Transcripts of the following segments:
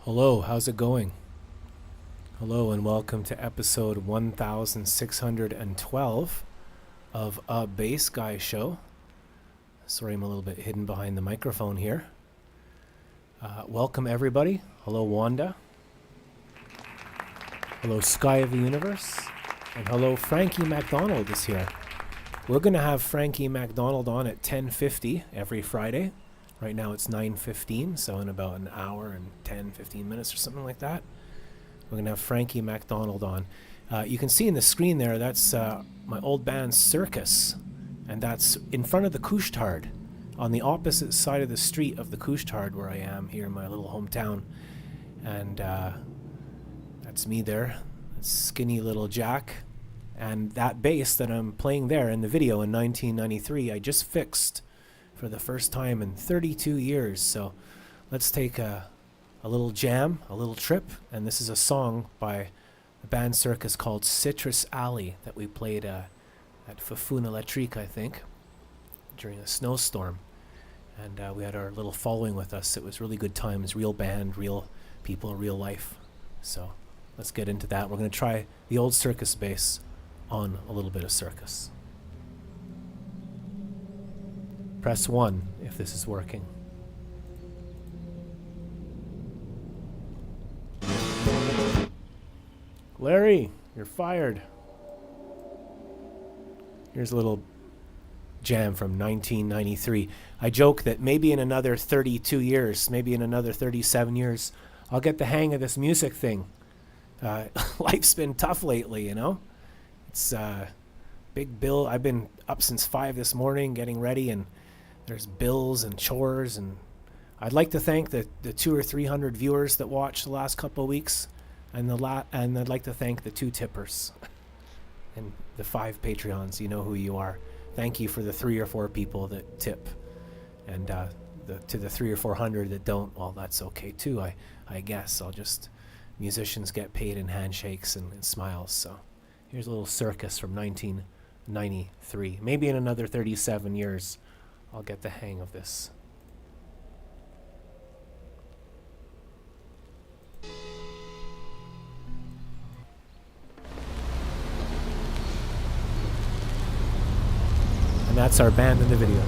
Hello, how's it going? Hello, and welcome to episode 1612 of A Bass Guy Show. Sorry, I'm a little bit hidden behind the microphone here. Welcome, everybody. Hello, Wanda. Hello, Sky of the Universe. And hello, Frankie MacDonald is here. We're going to have Frankie MacDonald on at 10:50 every Friday. Right now it's 9:15, so in about an hour and 10-15 minutes or something like that, we're going to have Frankie MacDonald on. You can see in the screen there, that's my old band Circus, and that's in front of the Couche-Tard, on the opposite side of the street of the Couche-Tard where I am here in my little hometown. And that's me there, that's skinny little Jack. And that bass that I'm playing there in the video in 1993, I just fixed for the first time in 32 years. So let's take a little jam, a little trip. And this is a song by the band Circus called Citrus Alley that we played at Fafuna Electrique, I think, during a snowstorm. And we had our little following with us. It was really good times, real band, real people, real life. So let's get into that. We're going to try the old Circus bass on a little bit of Circus. Press 1 if this is working. Larry, you're fired. Here's a little jam from 1993. I joke that maybe in another 32 years, maybe in another 37 years, I'll get the hang of this music thing. Life's been tough lately, you know? It's big bill. I've been up since 5 this morning getting ready, and there's bills and chores, and I'd like to thank the 200 or 300 viewers that watched the last couple of weeks, and I'd like to thank the 2 tippers and the 5 Patreons. You know who you are. Thank you for the 3 or 4 people that tip, and to the 300 or 400 that don't, well, that's okay too. I guess musicians get paid in handshakes and smiles. So here's a little Circus from 1993. Maybe in another 37 years I'll get the hang of this. And that's our band in the video.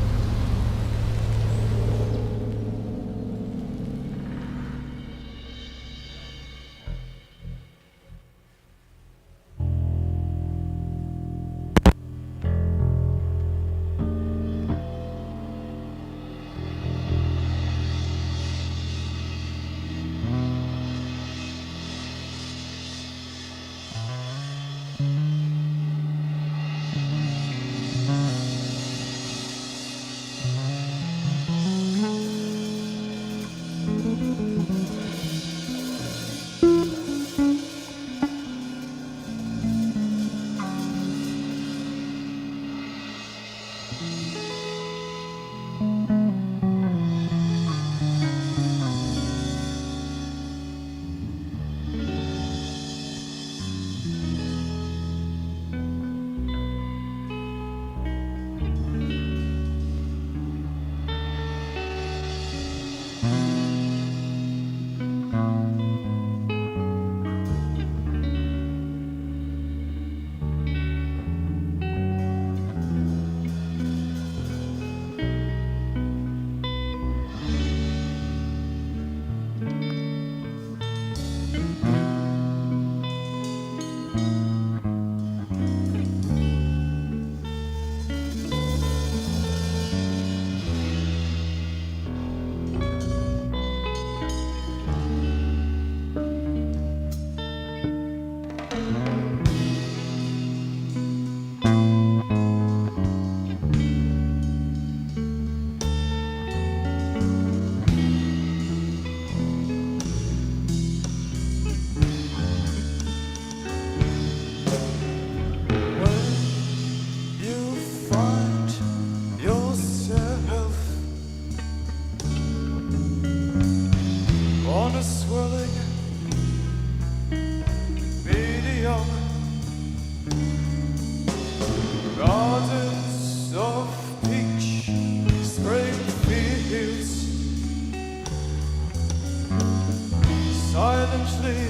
silently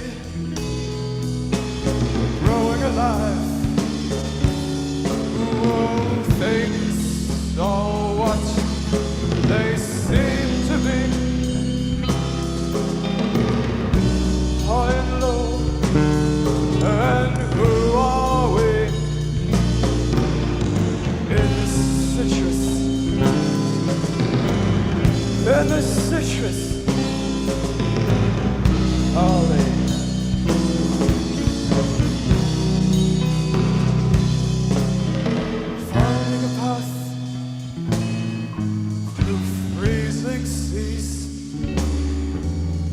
growing alive. Oh, things are what they seem to be, high and low, and who are we? In the citrus alley. Finding a path through freezing seas,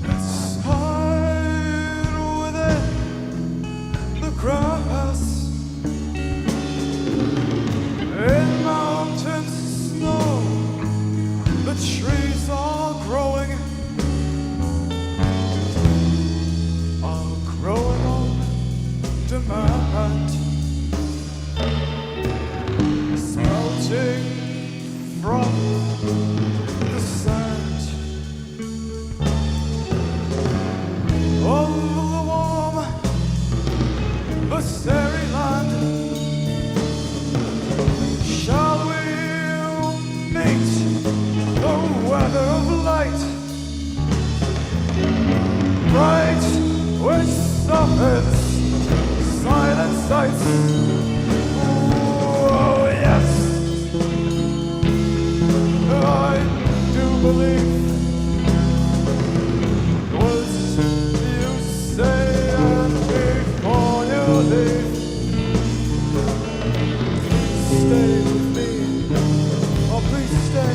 inside within the grass, in mountain snow, the trees are growing on demand, sprouting from the sand of the warm, the starry land. Shall we meet the weather of light, bright which softens silent sights? Oh yes, I do believe was you say, and before you leave, stay with me, oh please stay.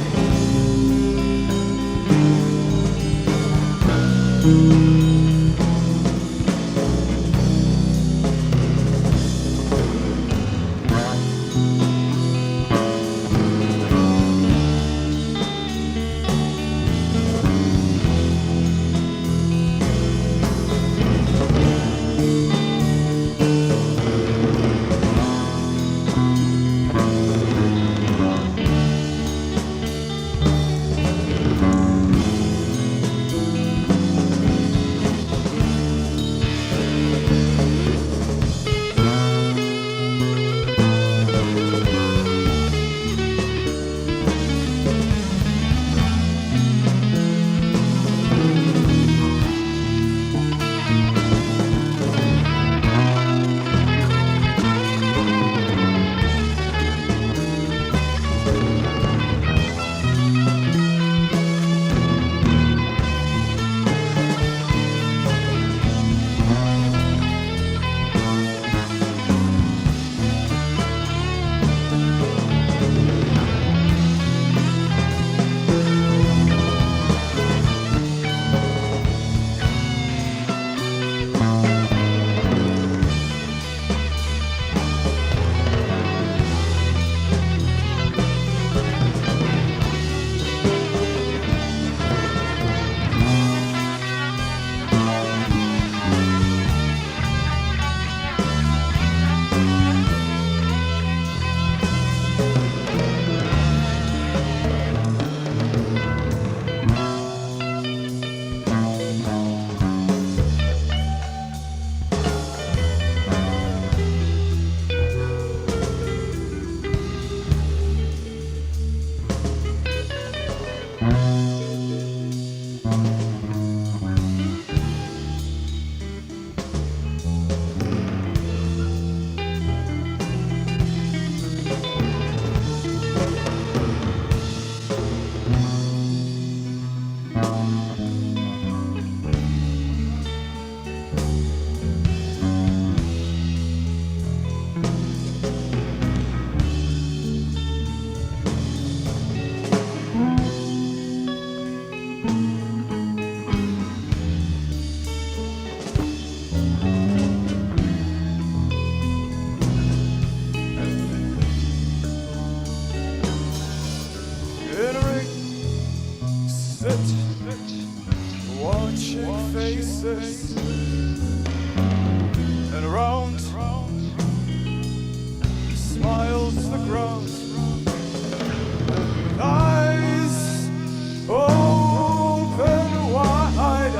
Watching faces and around smiles the ground, and eyes open wide,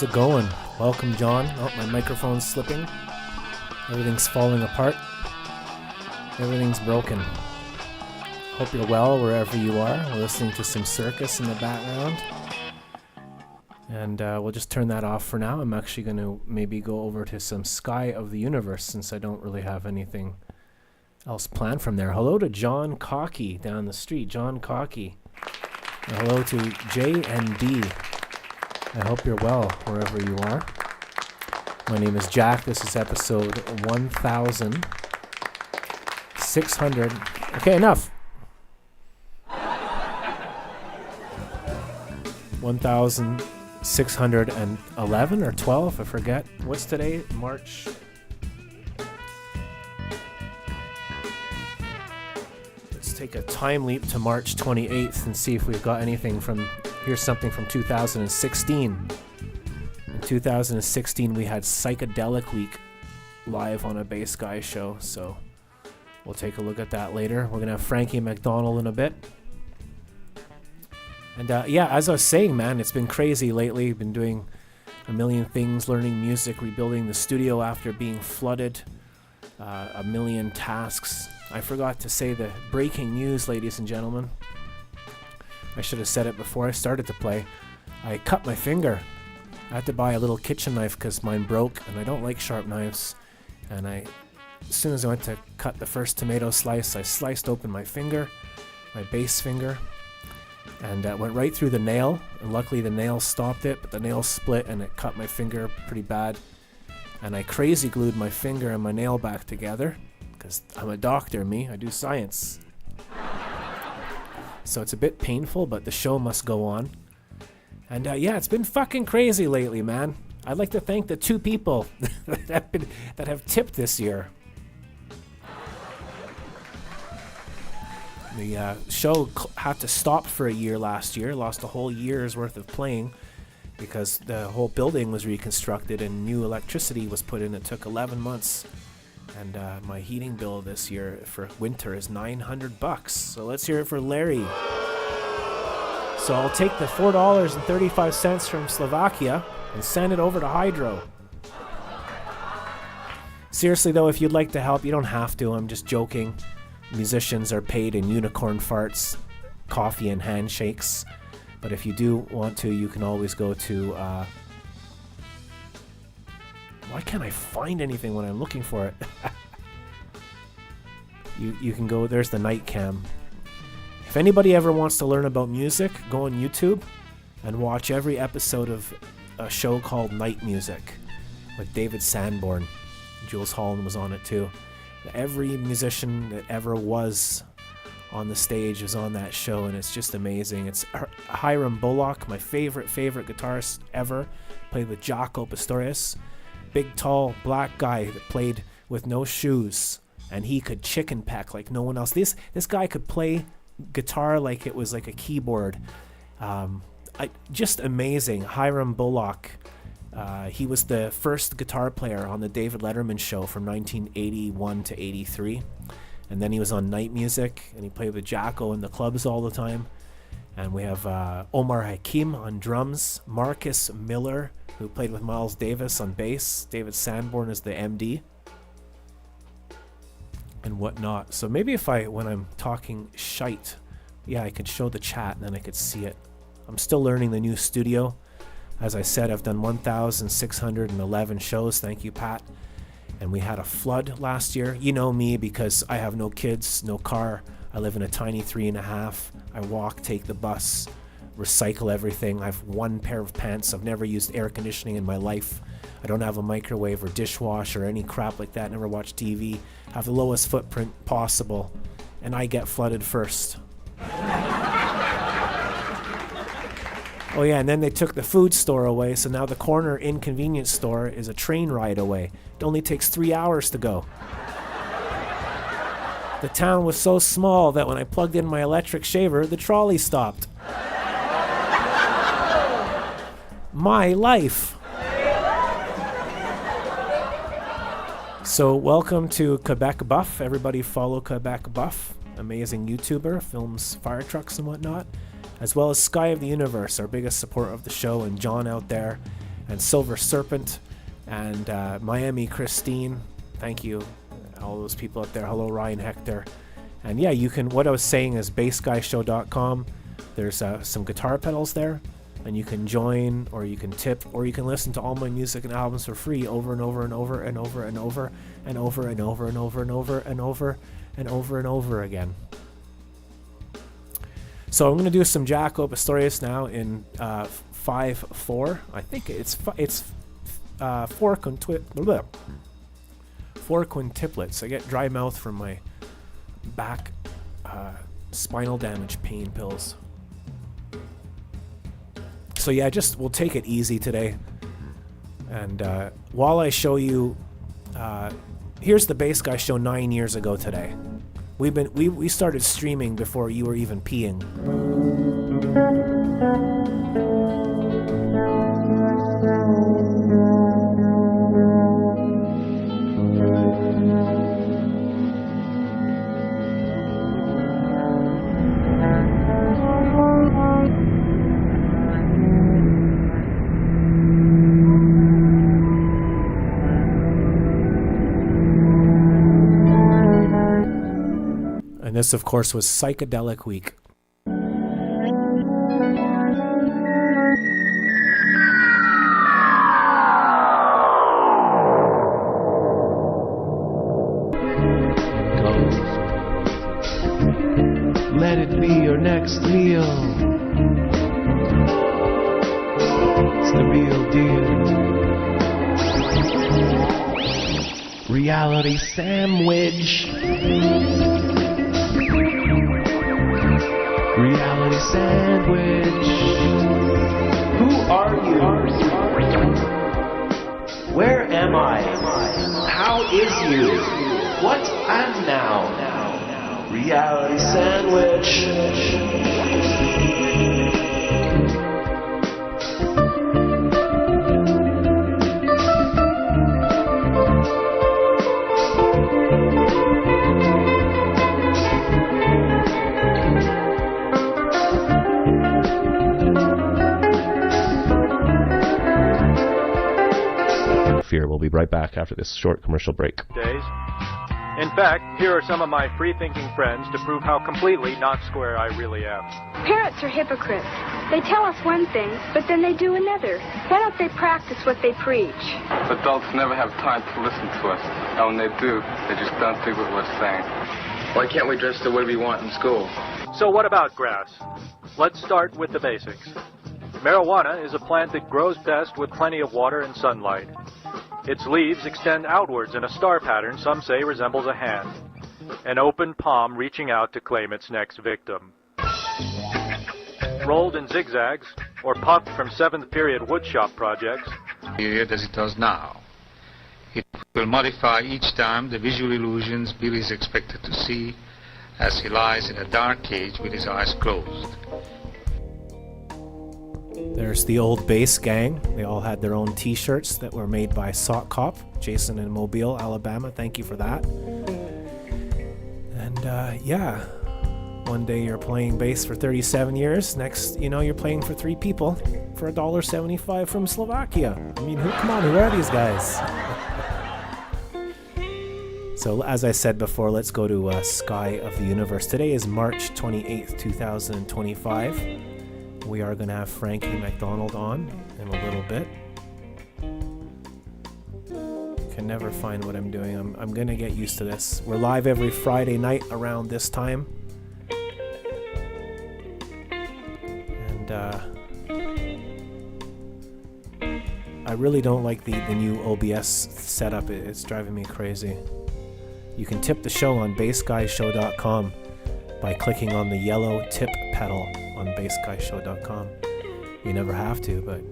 How's it going? Welcome, John. Oh, my microphone's slipping. Everything's falling apart. Everything's broken. Hope you're well wherever you are. We're listening to some circus in the background. And we'll just turn that off for now. I'm actually going to maybe go over to some Sky of the Universe since I don't really have anything else planned from there. Hello to John Cocky down the street. John Cocky. And hello to J and D. I hope you're well wherever you are. My name is Jack. This is episode 1600. Okay, enough. 1611 or 12, I forget. What's today? March. Let's take a time leap to March 28th and see if we've got anything from. Here's something from 2016. In 2016, we had Psychedelic Week live on a Bass Guy show, so we'll take a look at that later. We're going to have Frankie McDonald in a bit. And yeah, as I was saying, man, it's been crazy lately. Been doing a million things, learning music, rebuilding the studio after being flooded, a million tasks. I forgot to say the breaking news, ladies and gentlemen. I should have said it before I started to play. I cut my finger. I had to buy a little kitchen knife because mine broke, and I don't like sharp knives. And as soon as I went to cut the first tomato slice, I sliced open my finger, my base finger, and went right through the nail. And luckily the nail stopped it, but the nail split and it cut my finger pretty bad. And I crazy glued my finger and my nail back together because I'm a doctor, I do science. So it's a bit painful, but the show must go on. And yeah, it's been fucking crazy lately, man. I'd like to thank the 2 people that have tipped this year. The show had to stop for a year last year, lost a whole year's worth of playing because the whole building was reconstructed and new electricity was put in. It took 11 months. And my heating bill this year for winter is $900. So let's hear it for Larry. So I'll take the $4.35 from Slovakia and send it over to Hydro. Seriously though, if you'd like to help, you don't have to. I'm just joking. Musicians are paid in unicorn farts, coffee, and handshakes. But if you do want to, you can always go to... why can't I find anything when I'm looking for it? You can go, there's the night cam. If anybody ever wants to learn about music, go on YouTube and watch every episode of a show called Night Music with David Sanborn. Jules Holland was on it too. Every musician that ever was on the stage is on that show, and it's just amazing. It's Hiram Bullock, my favorite guitarist ever. Played with Jaco Pastorius. Big, tall, black guy that played with no shoes, and he could chicken peck like no one else. This guy could play guitar like it was like a keyboard. Just amazing. Hiram Bullock. He was the first guitar player on the David Letterman show from 1981 to 83. And then he was on Night Music, and he played with Jaco in the clubs all the time. And we have Omar Hakim on drums, Marcus Miller, who played with Miles Davis on bass, David Sanborn is the MD, and whatnot. So maybe when I'm talking shite, yeah, I could show the chat and then I could see it. I'm still learning the new studio. As I said, I've done 1,611 shows. Thank you, Pat. And we had a flood last year. You know me because I have no kids, no car. I live in a tiny 3.5. I walk, take the bus, recycle everything. I have 1 pair of pants. I've never used air conditioning in my life. I don't have a microwave or dishwasher or any crap like that. Never watch TV. I have the lowest footprint possible. And I get flooded first. Oh yeah, and then they took the food store away, so now the corner inconvenience store is a train ride away. It only takes 3 hours to go. The town was so small that when I plugged in my electric shaver, the trolley stopped. My life. So welcome to Quebec Buff. Everybody follow Quebec Buff. Amazing YouTuber, films fire trucks and whatnot. As well as Sky of the Universe, our biggest supporter of the show, and John out there. and Silver Serpent, and Miami Christine. Thank you, all those people out there. Hello, Ryan Hector. And yeah, you can, what I was saying is bassguyshow.com. There's some guitar pedals there, and you can join, or you can tip, or you can listen to all my music and albums for free over and over and over and over and over and over and over and over and over and over and over and over again. So I'm going to do some Jaco Pastorius now in 5/4. I think it's 4 quintuplets. I get dry mouth from my back spinal damage pain pills. So yeah, we'll take it easy today. And while I show you, here's the Bass Guy Show 9 years ago today. We started streaming before you were even peeing. And this, of course, was Psychedelic Week. Let it be your next meal. It's the real deal. Reality sandwich. Reality sandwich. Who are you? Where am I? How is you? What am now? Reality sandwich. We'll be right back after this short commercial break. Days. In fact, here are some of my free-thinking friends to prove how completely not square I really am. Parents are hypocrites. They tell us one thing, but then they do another. Why don't they practice what they preach? Adults never have time to listen to us. And when they do, they just don't think what we're saying. Why can't we dress the way we want in school? So what about grass? Let's start with the basics. Marijuana is a plant that grows best with plenty of water and sunlight. Its leaves extend outwards in a star pattern some say resembles a hand, an open palm reaching out to claim its next victim. Rolled in zigzags, or puffed from 7th period woodshop projects, period as it does now. It will modify each time the visual illusions Bill is expected to see as he lies in a dark cage with his eyes closed. There's the old bass gang. They all had their own t-shirts that were made by Sock Cop, Jason in Mobile, Alabama. Thank you for that. And yeah, one day you're playing bass for 37 years. Next, you're playing for 3 people for $1.75 from Slovakia. I mean, come on, who are these guys? So as I said before, let's go to Sky of the Universe. Today is March 28th, 2025. We are going to have Frankie MacDonald on in a little bit. Can never find what I'm doing. I'm going to get used to this. We're live every Friday night around this time. And I really don't like the new OBS setup. It's driving me crazy. You can tip the show on bassguyshow.com by clicking on the yellow tip pedal on bassguyshow.com. You never have to, but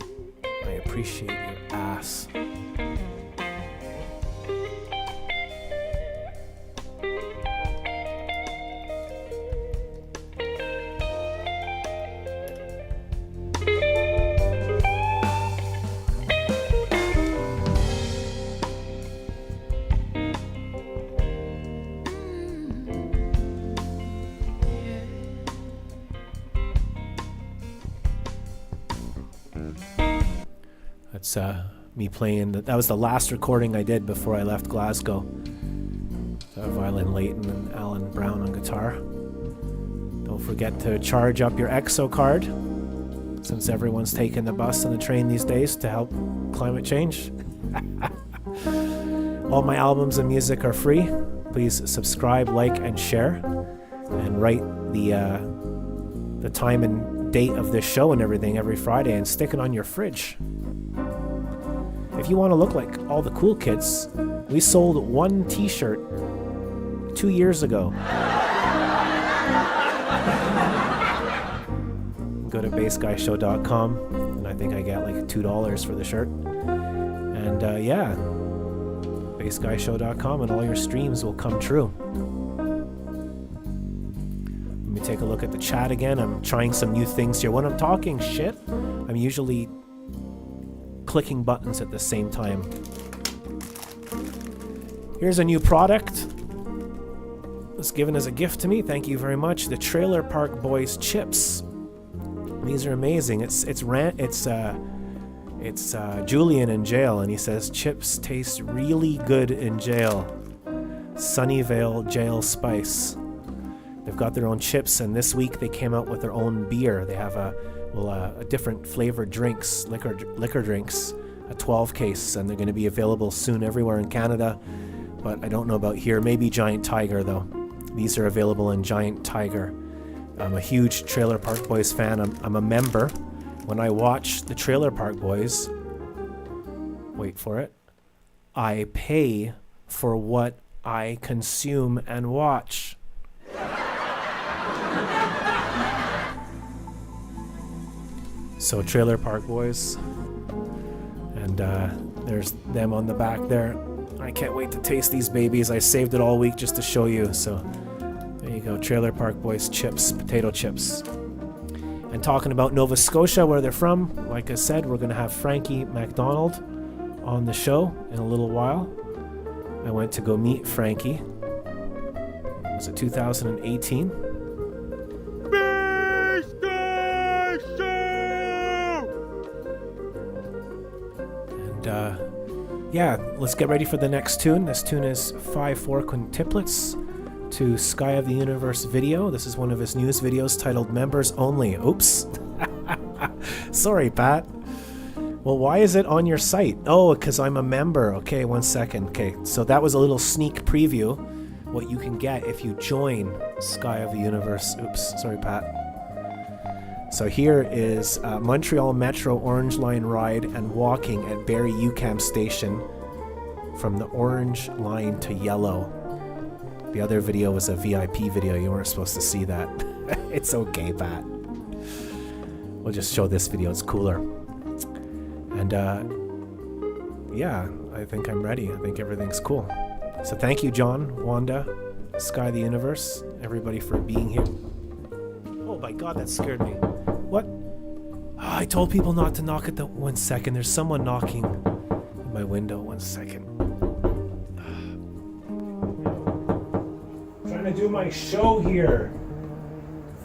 I appreciate your ass. That's me playing. That was the last recording I did before I left Glasgow. Violin Layton and Alan Brown on guitar. Don't forget to charge up your EXO card, since everyone's taking the bus and the train these days to help climate change. All my albums and music are free. Please subscribe, like, and share, and write the time and date of this show and everything every Friday, and stick it on your fridge. If you want to look like all the cool kids, we sold one t-shirt 2 years ago. Go to bassguyshow.com, and I think I get like $2 for the shirt. And yeah, bassguyshow.com, and all your streams will come true. Let me take a look at the chat again. I'm trying some new things here. When I'm talking shit, I'm usually clicking buttons at the same time. Here's a new product. It's given as a gift to me. Thank you very much. The Trailer Park Boys chips. These are amazing. It's Julian in jail, and he says chips taste really good in jail. Sunnyvale Jail Spice. They've got their own chips, and this week they came out with their own beer. They have a different flavored drinks, liquor drinks, a 12 case, and they're going to be available soon everywhere in Canada. But I don't know about here. Maybe Giant Tiger though. These are available in Giant Tiger. I'm a huge Trailer Park Boys fan. I'm a member. When I watch the Trailer Park Boys, wait for it, I pay for what I consume and watch. So Trailer Park Boys, and there's them on the back there. I can't wait to taste these babies. I saved it all week just to show you. So there you go, Trailer Park Boys chips, potato chips. And talking about Nova Scotia, where they're from, like I said, we're going to have Frankie MacDonald on the show in a little while. I went to go meet Frankie. Was it 2018? And yeah, let's get ready for the next tune. This tune is 5/4 quintuplets to Sky of the Universe video. This is one of his news videos titled Members Only. Oops. Sorry, Pat. Well, why is it on your site? Oh, because I'm a member. Okay, 1 second. Okay, so that was a little sneak preview. What you can get if you join Sky of the Universe. Oops, sorry, Pat. So here is Montreal Metro Orange Line ride and walking at Barrie UQAM station from the orange line to yellow. The other video was a VIP video. You weren't supposed to see that. It's okay, Pat. We'll just show this video. It's cooler. And yeah, I think I'm ready. I think everything's cool. So thank you, John, Wanda, Sky the Universe, everybody for being here. Oh my God, that scared me. What? Oh, I told people not to knock at the... 1 second, there's someone knocking at my window. 1 second. Trying to do my show here.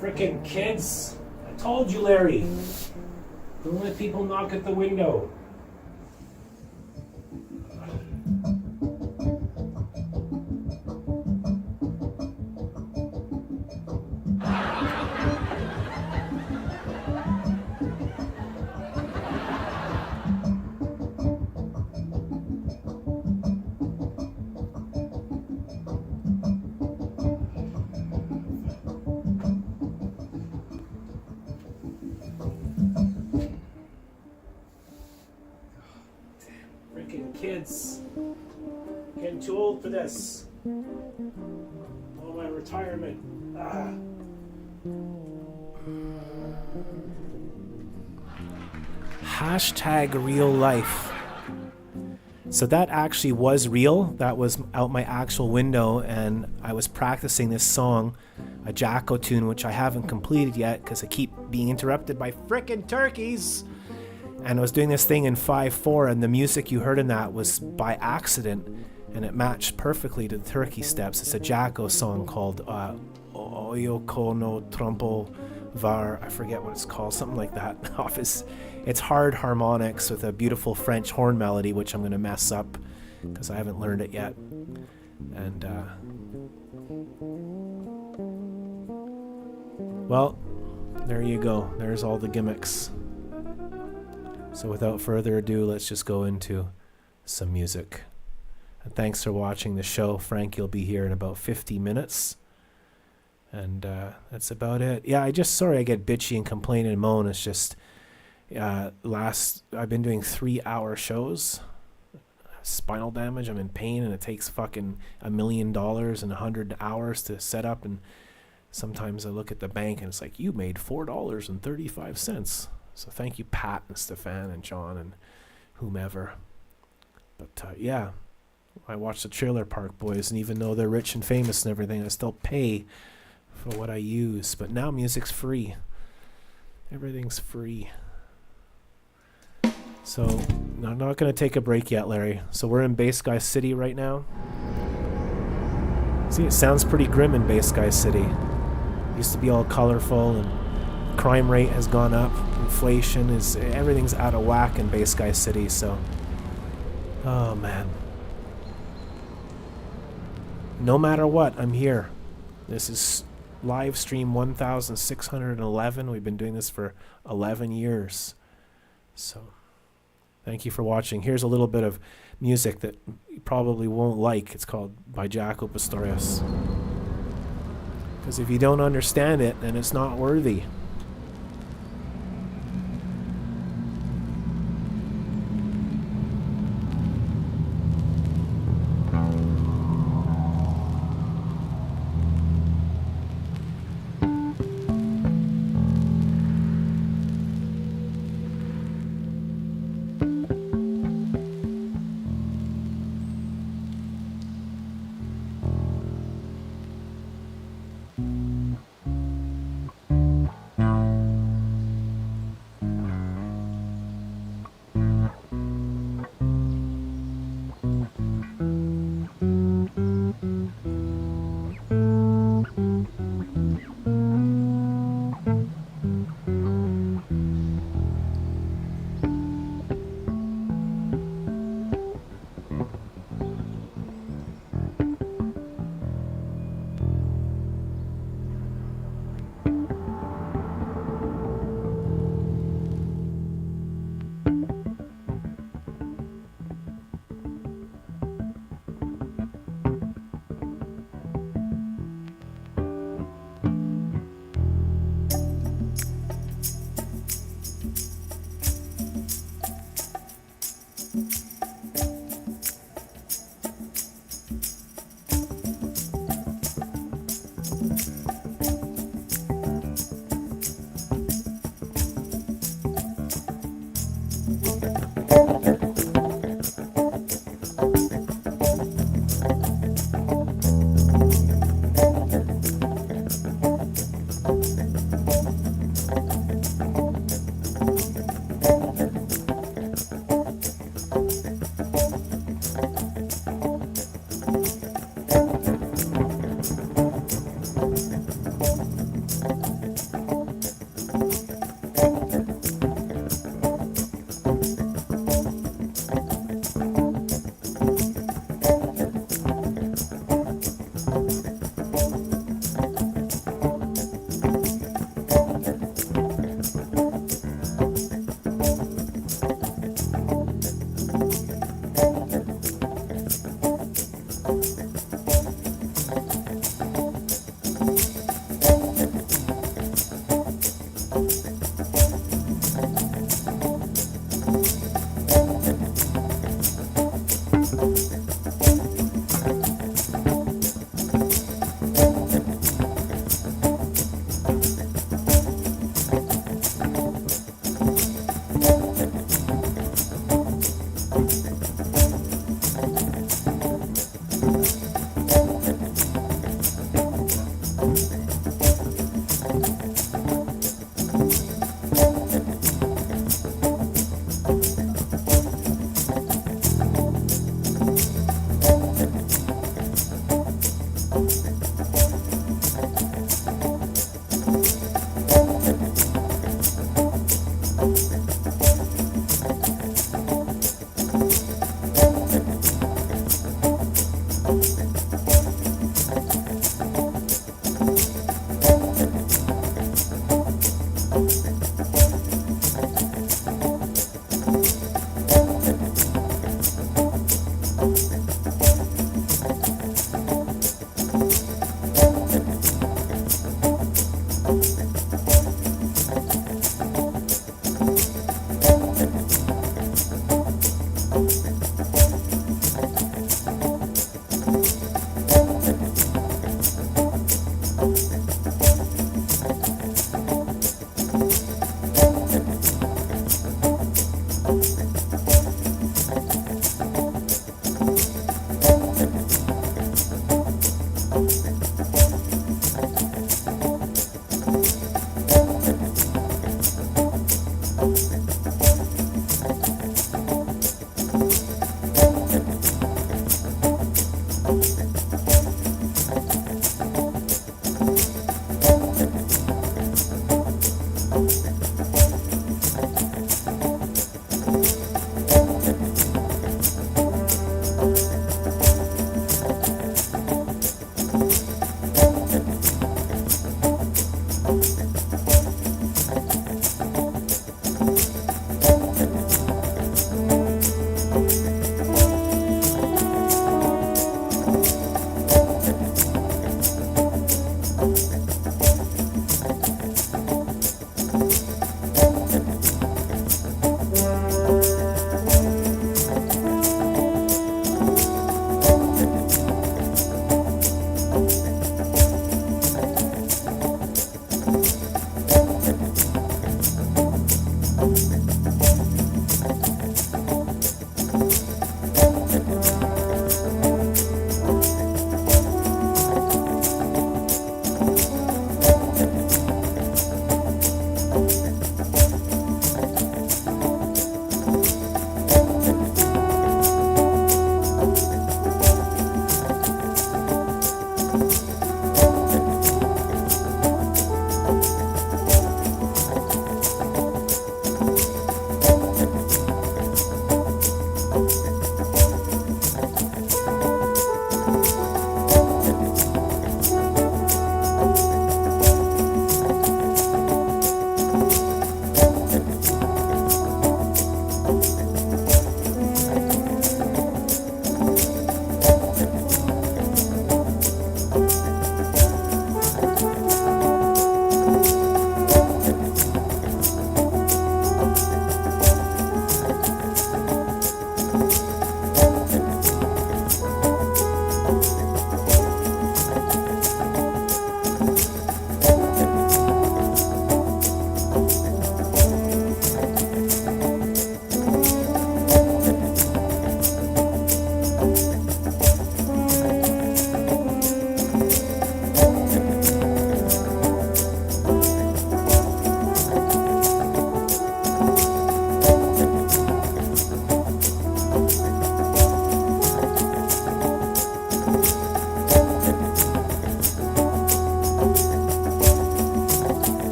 Frickin' kids. I told you, Larry. Don't let people knock at the window. Kids, getting too old for this. Oh, my retirement. Hashtag real life. So that actually was real. That was out my actual window, and I was practicing this song, a Jacko tune, which I haven't completed yet because I keep being interrupted by frickin' turkeys. And I was doing this thing in 5/4, and the music you heard in that was by accident, and it matched perfectly to the turkey steps. It's a Jacko song called Oyoko no Trompo var, I forget what it's called, something like that. Off his, it's hard harmonics with a beautiful French horn melody, which I'm going to mess up because I haven't learned it yet. And well, there you go. There's all the gimmicks. So without further ado, let's just go into some music. And thanks for watching the show. Frankie will be here in about 50 minutes. And that's about it. Yeah, sorry I get bitchy and complain and moan. It's just I've been doing 3-hour shows. Spinal damage, I'm in pain, and it takes fucking $1 million and 100 hours to set up. And sometimes I look at the bank and it's like, you made $4.35. So thank you, Pat and Stefan and John and whomever. But yeah, I watch the Trailer Park Boys, and even though they're rich and famous and everything, I still pay for what I use. But now music's free. Everything's free. So I'm not going to take a break yet, Larry. So we're in Bay Sky City right now. See, it sounds pretty grim in Bay Sky City. It used to be all colorful, and crime rate has gone up. Inflation everything's out of whack in Bay Sky City. So, oh man. No matter what, I'm here. This is live stream 1611. We've been doing this for 11 years. So, thank you for watching. Here's a little bit of music that you probably won't like. It's called by Jaco Pastorius. Because if you don't understand it, then it's not worthy.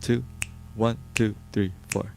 2, 1, 2, 3, 4.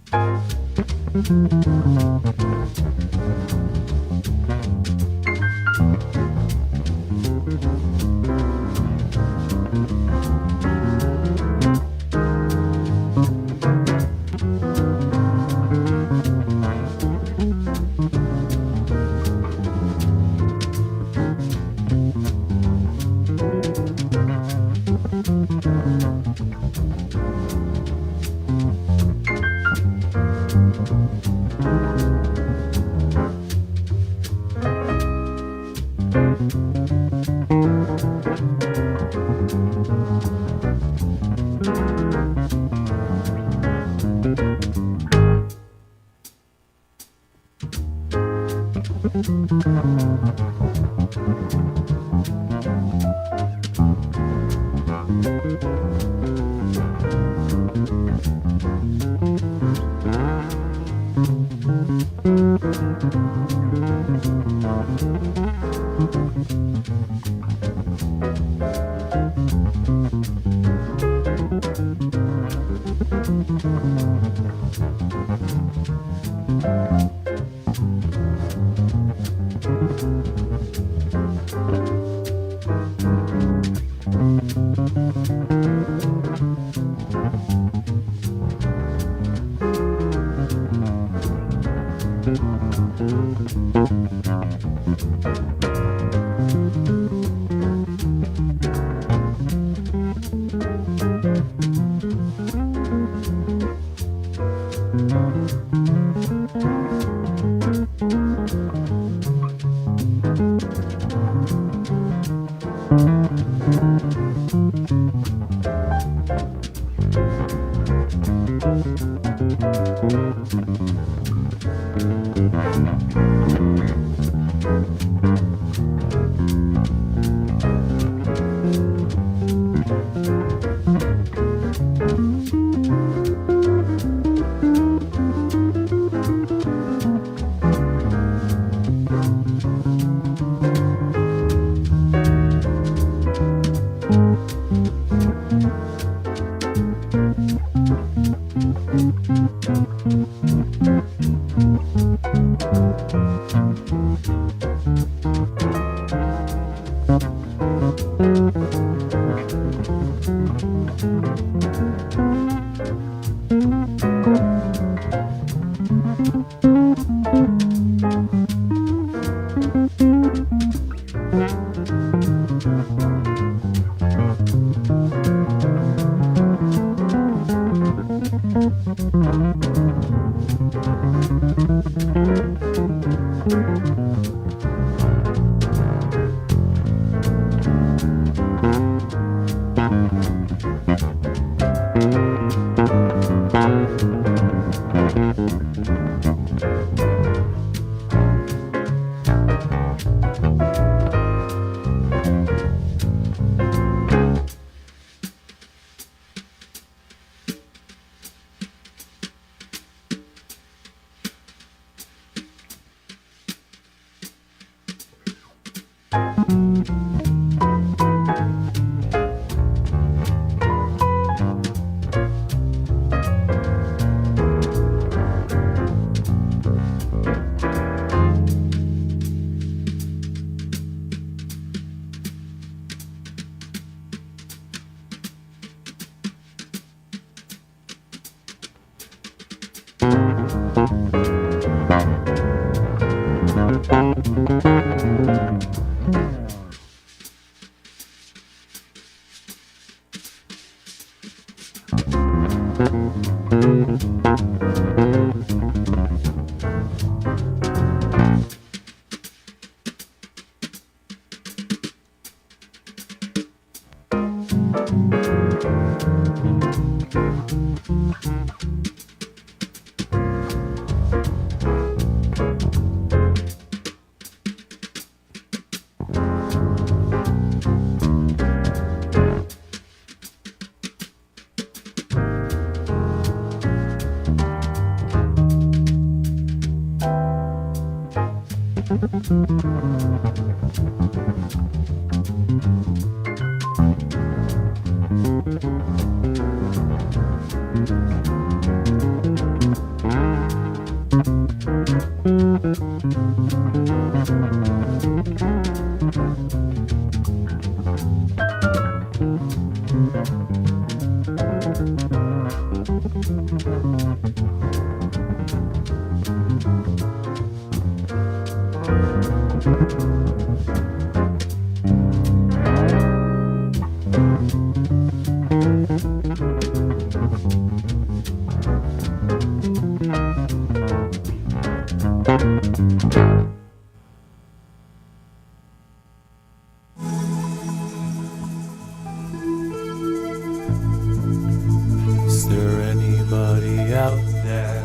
Is there anybody out there?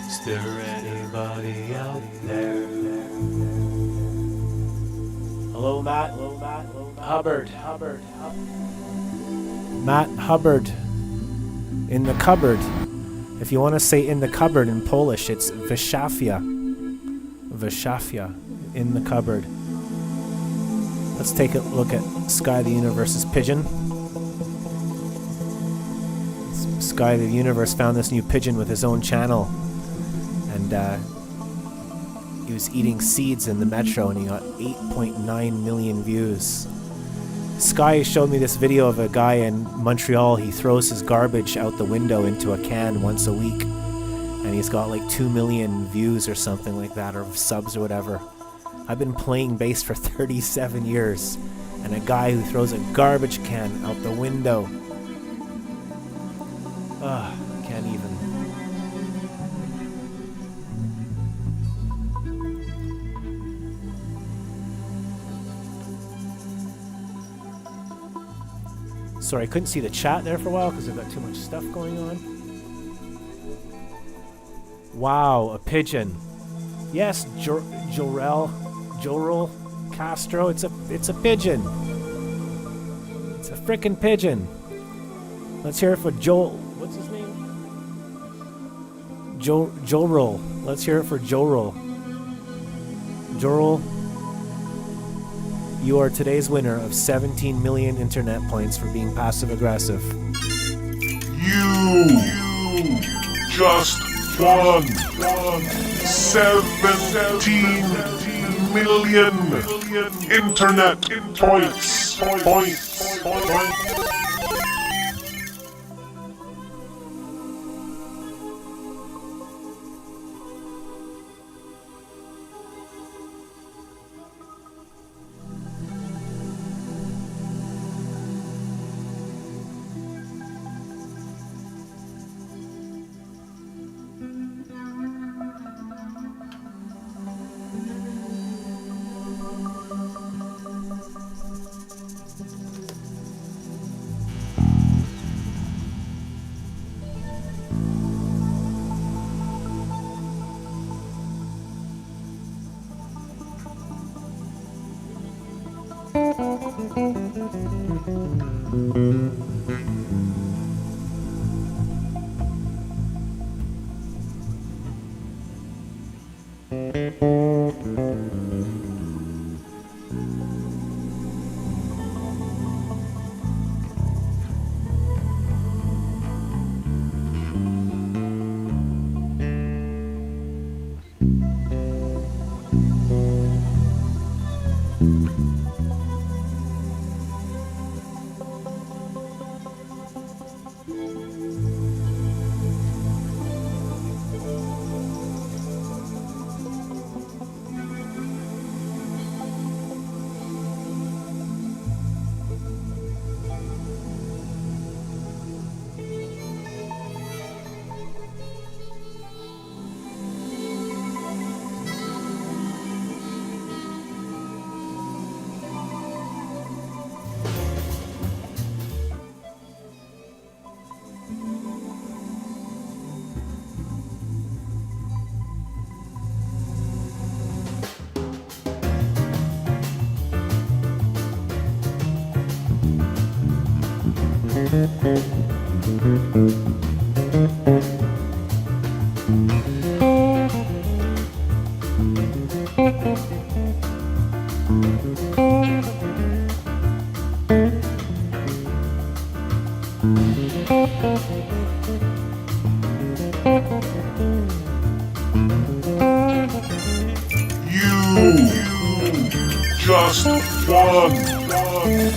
Is there anybody out there? Hello, Matt. Hello, Matt. Hello, Matt. Hubbard. Matt Hubbard. In the cupboard. If you want to say in the cupboard in Polish, it's Wyszafia. Wyszafia. In the cupboard. Let's take a look at Sky the Universe's pigeon. Sky the Universe found this new pigeon with his own channel. And he was eating seeds in the metro and he got 8.9 million views. Sky showed me this video of a guy in Montreal. He throws his garbage out the window into a can once a week. And he's got like 2 million views or something like that, or subs or whatever. I've been playing bass for 37 years. And a guy who throws a garbage can out the window. Can't even. Sorry, I couldn't see the chat there for a while because I've got too much stuff going on. Wow, a pigeon. Yes, Jorel Castro. It's a pigeon. It's a frickin' pigeon. Let's hear it for Joel. What's his name? Jorel. Let's hear it for Jorel. Jorel. You are today's winner of 17 million internet points for being passive-aggressive. You just won 17 million internet points. just won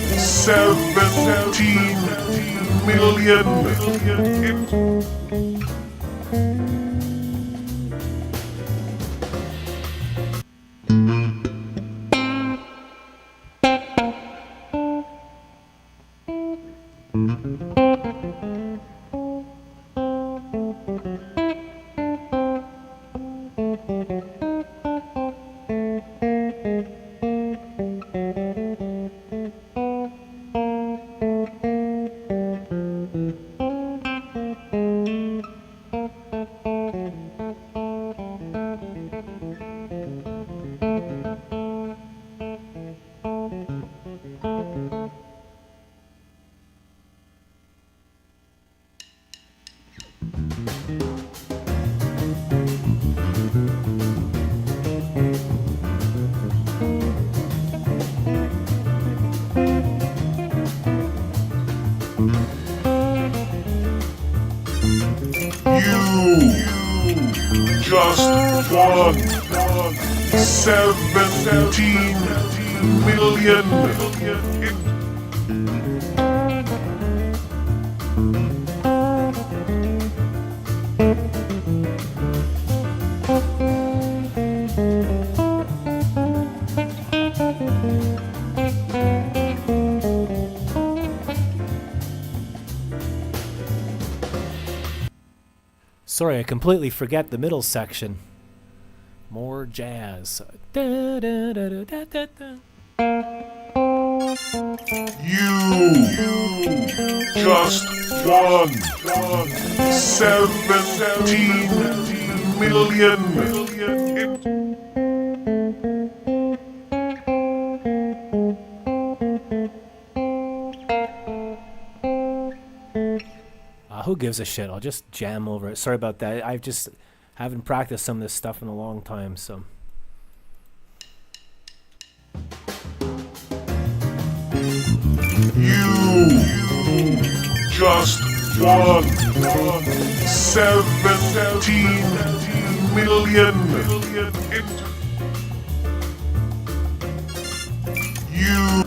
17 million. Just won 17 million. Sorry, I completely forget the middle section. More jazz. Da, da, da, da, da, da, da. You just won 17 million. Who gives a shit? I'll just jam over it. Sorry about that. I just haven't practiced some of this stuff in a long time, so. You just won 17 million. You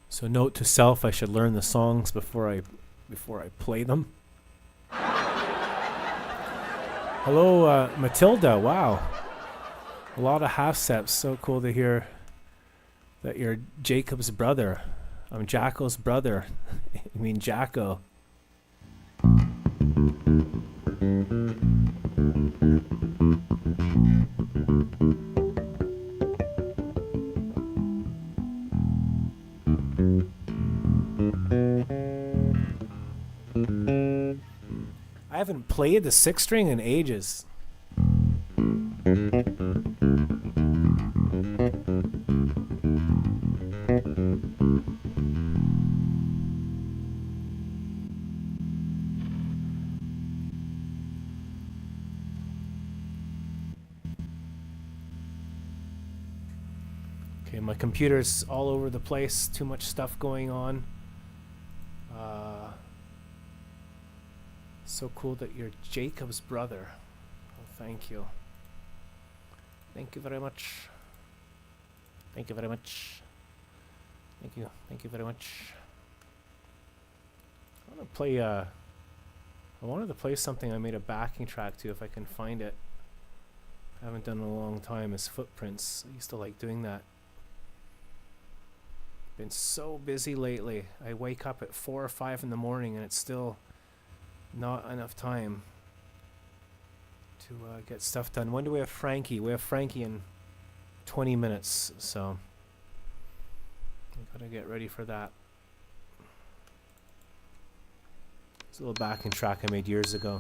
So note to self, I should learn the songs before I play them. Hello, Matilda. Wow. A lot of half steps. So cool to hear that you're Jacob's brother. I'm Jacko's brother. I mean Jacko. I haven't played the 6-string in ages. Okay, my computer's all over the place. Too much stuff going on. So cool that you're Jacob's brother. Oh, thank you. Thank you very much. Thank you very much. Thank you. Thank you very much. I want to play. I wanted to play something I made a backing track to if I can find it. I haven't done in a long time. Is Footprints. I used to like doing that. Been so busy lately. I wake up at 4 or 5 in the morning and it's still not enough time to get stuff done. When do we have Frankie? We have Frankie in 20 minutes, so I gotta get ready for that. It's a little backing track I made years ago.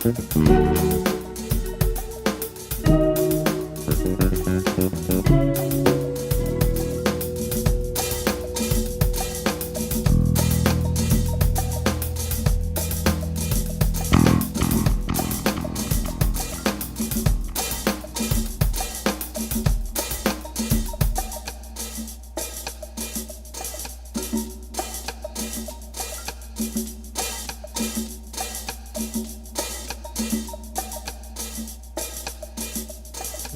I'm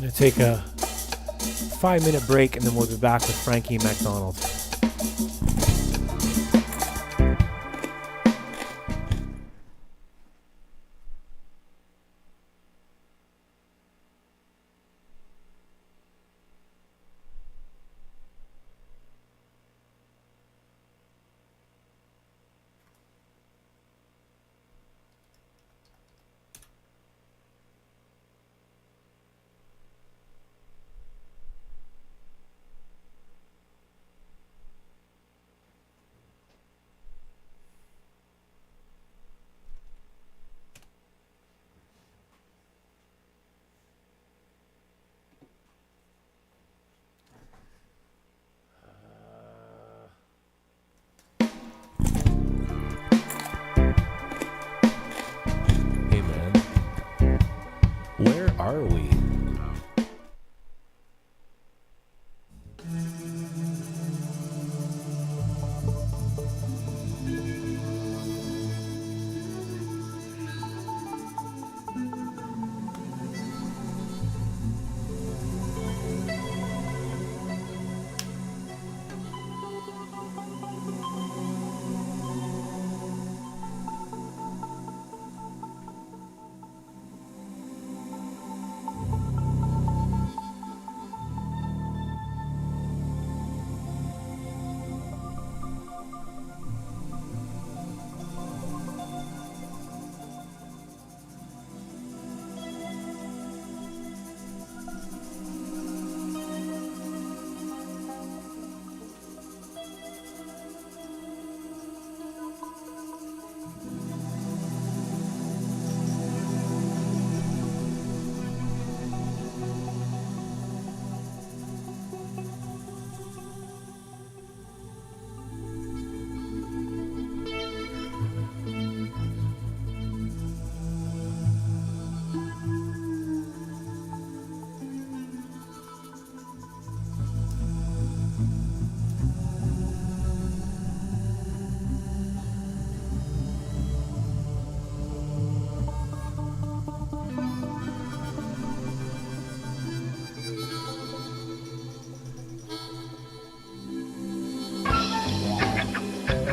going to take a 5-minute break and then we'll be back with Frankie MacDonald. Hey man, where are we?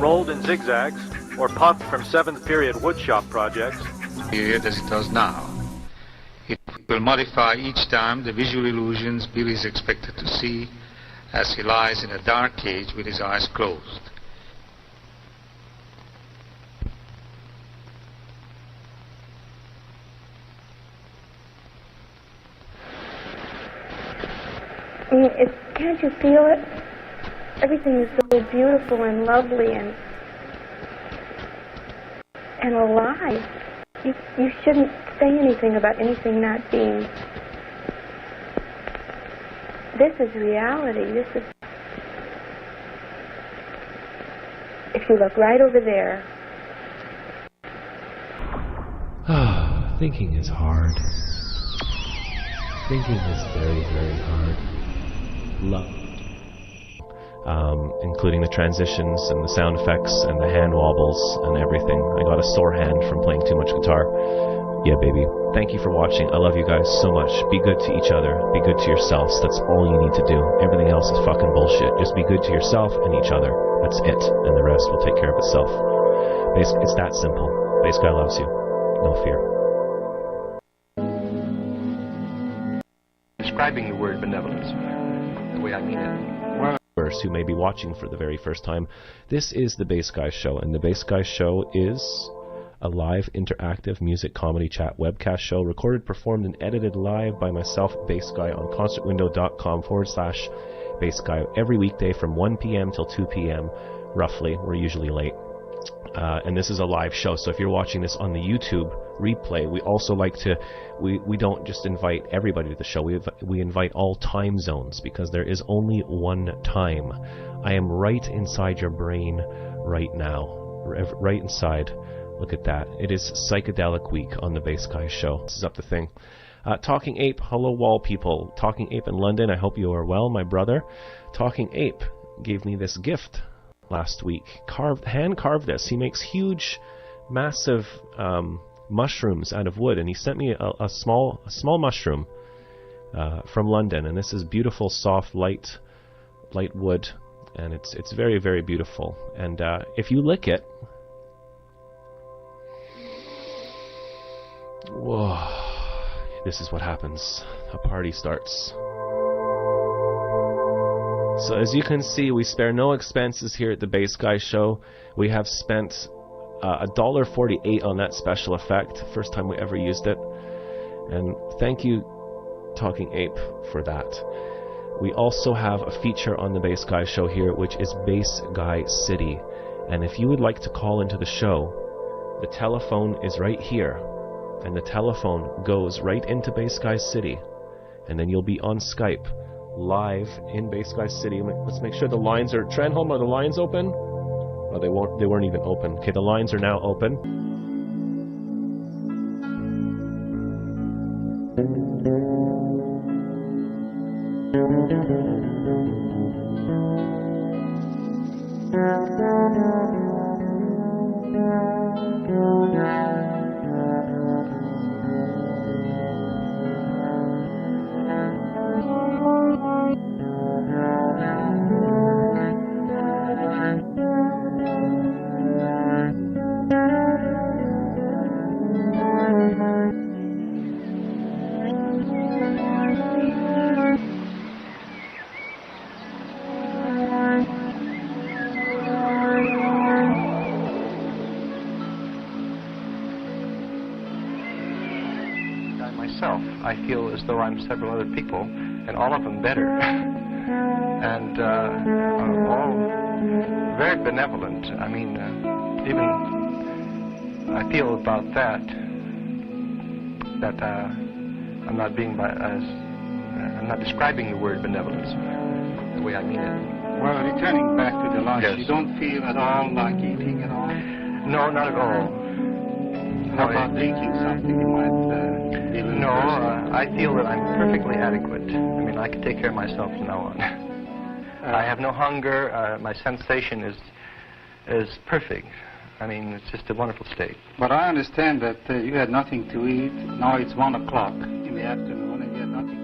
Rolled in zigzags, or puffed from 7th period woodshop projects, period as it does now. It will modify each time the visual illusions Billy is expected to see as he lies in a dark cage with his eyes closed. Can't you feel it? Everything is so beautiful and lovely and alive. You shouldn't say anything about anything not being. This is reality. This is. If you look right over there. Thinking is hard. Thinking is very, very hard. Love. Including the transitions and the sound effects and the hand wobbles and everything. I got a sore hand from playing too much guitar. Yeah, baby. Thank you for watching. I love you guys so much. Be good to each other. Be good to yourselves. That's all you need to do. Everything else is fucking bullshit. Just be good to yourself and each other. That's it. And the rest will take care of itself. It's that simple. Bass Guy loves you. No fear. Describing the word benevolence the way I mean it. Who may be watching for the very first time, this is the Bass Guy Show, and the Bass Guy Show is a live interactive music comedy chat webcast show recorded, performed, and edited live by myself, Bass Guy, on concertwindow.com/Bass Guy every weekday from 1 p.m. till 2 p.m. roughly. We're usually late. And this is a live show, so if you're watching this on the YouTube replay, we also like to, we don't just invite everybody to the show, we invite all time zones, because there is only one time. I am right inside your brain right now, right inside. Look at that. It is Psychedelic Week on the Bass Guy Show. This is up the thing. Talking Ape, hello wall people. Talking Ape in London, I hope you are well, my brother. Talking Ape gave me this gift last week. Hand carved this. He makes huge, massive mushrooms out of wood, and he sent me a small mushroom from London. And this is beautiful, soft, light wood, and it's very, very beautiful. And if you lick it, whoa, this is what happens. A party starts. So as you can see, we spare no expenses here at the Bass Guy Show. We have spent $1.48 on that special effect. First time we ever used it. And thank you, Talking Ape, for that. We also have a feature on the Bass Guy Show here, which is Bass Guy City. And if you would like to call into the show, the telephone is right here. And the telephone goes right into Bass Guy City. And then you'll be on Skype, live in Bass Guy City. Let's make sure the lines are... Tranholm, are the lines open? Oh, they weren't even open. Okay, the lines are now open. I feel as though I'm several other people, and all of them better, and all very benevolent. I mean, even I feel about that I'm not being I'm not describing the word benevolence the way I mean it. Well, returning back to the lunch, Yes. you don't feel at all like eating at all? No, not at all. How about drinking something? You might feel No, I feel that I'm perfectly adequate. I mean, I can take care of myself from now on. I have no hunger. My sensation is perfect. I mean, it's just a wonderful state. But I understand that you had nothing to eat. Now it's 1 o'clock in the afternoon and you had nothing.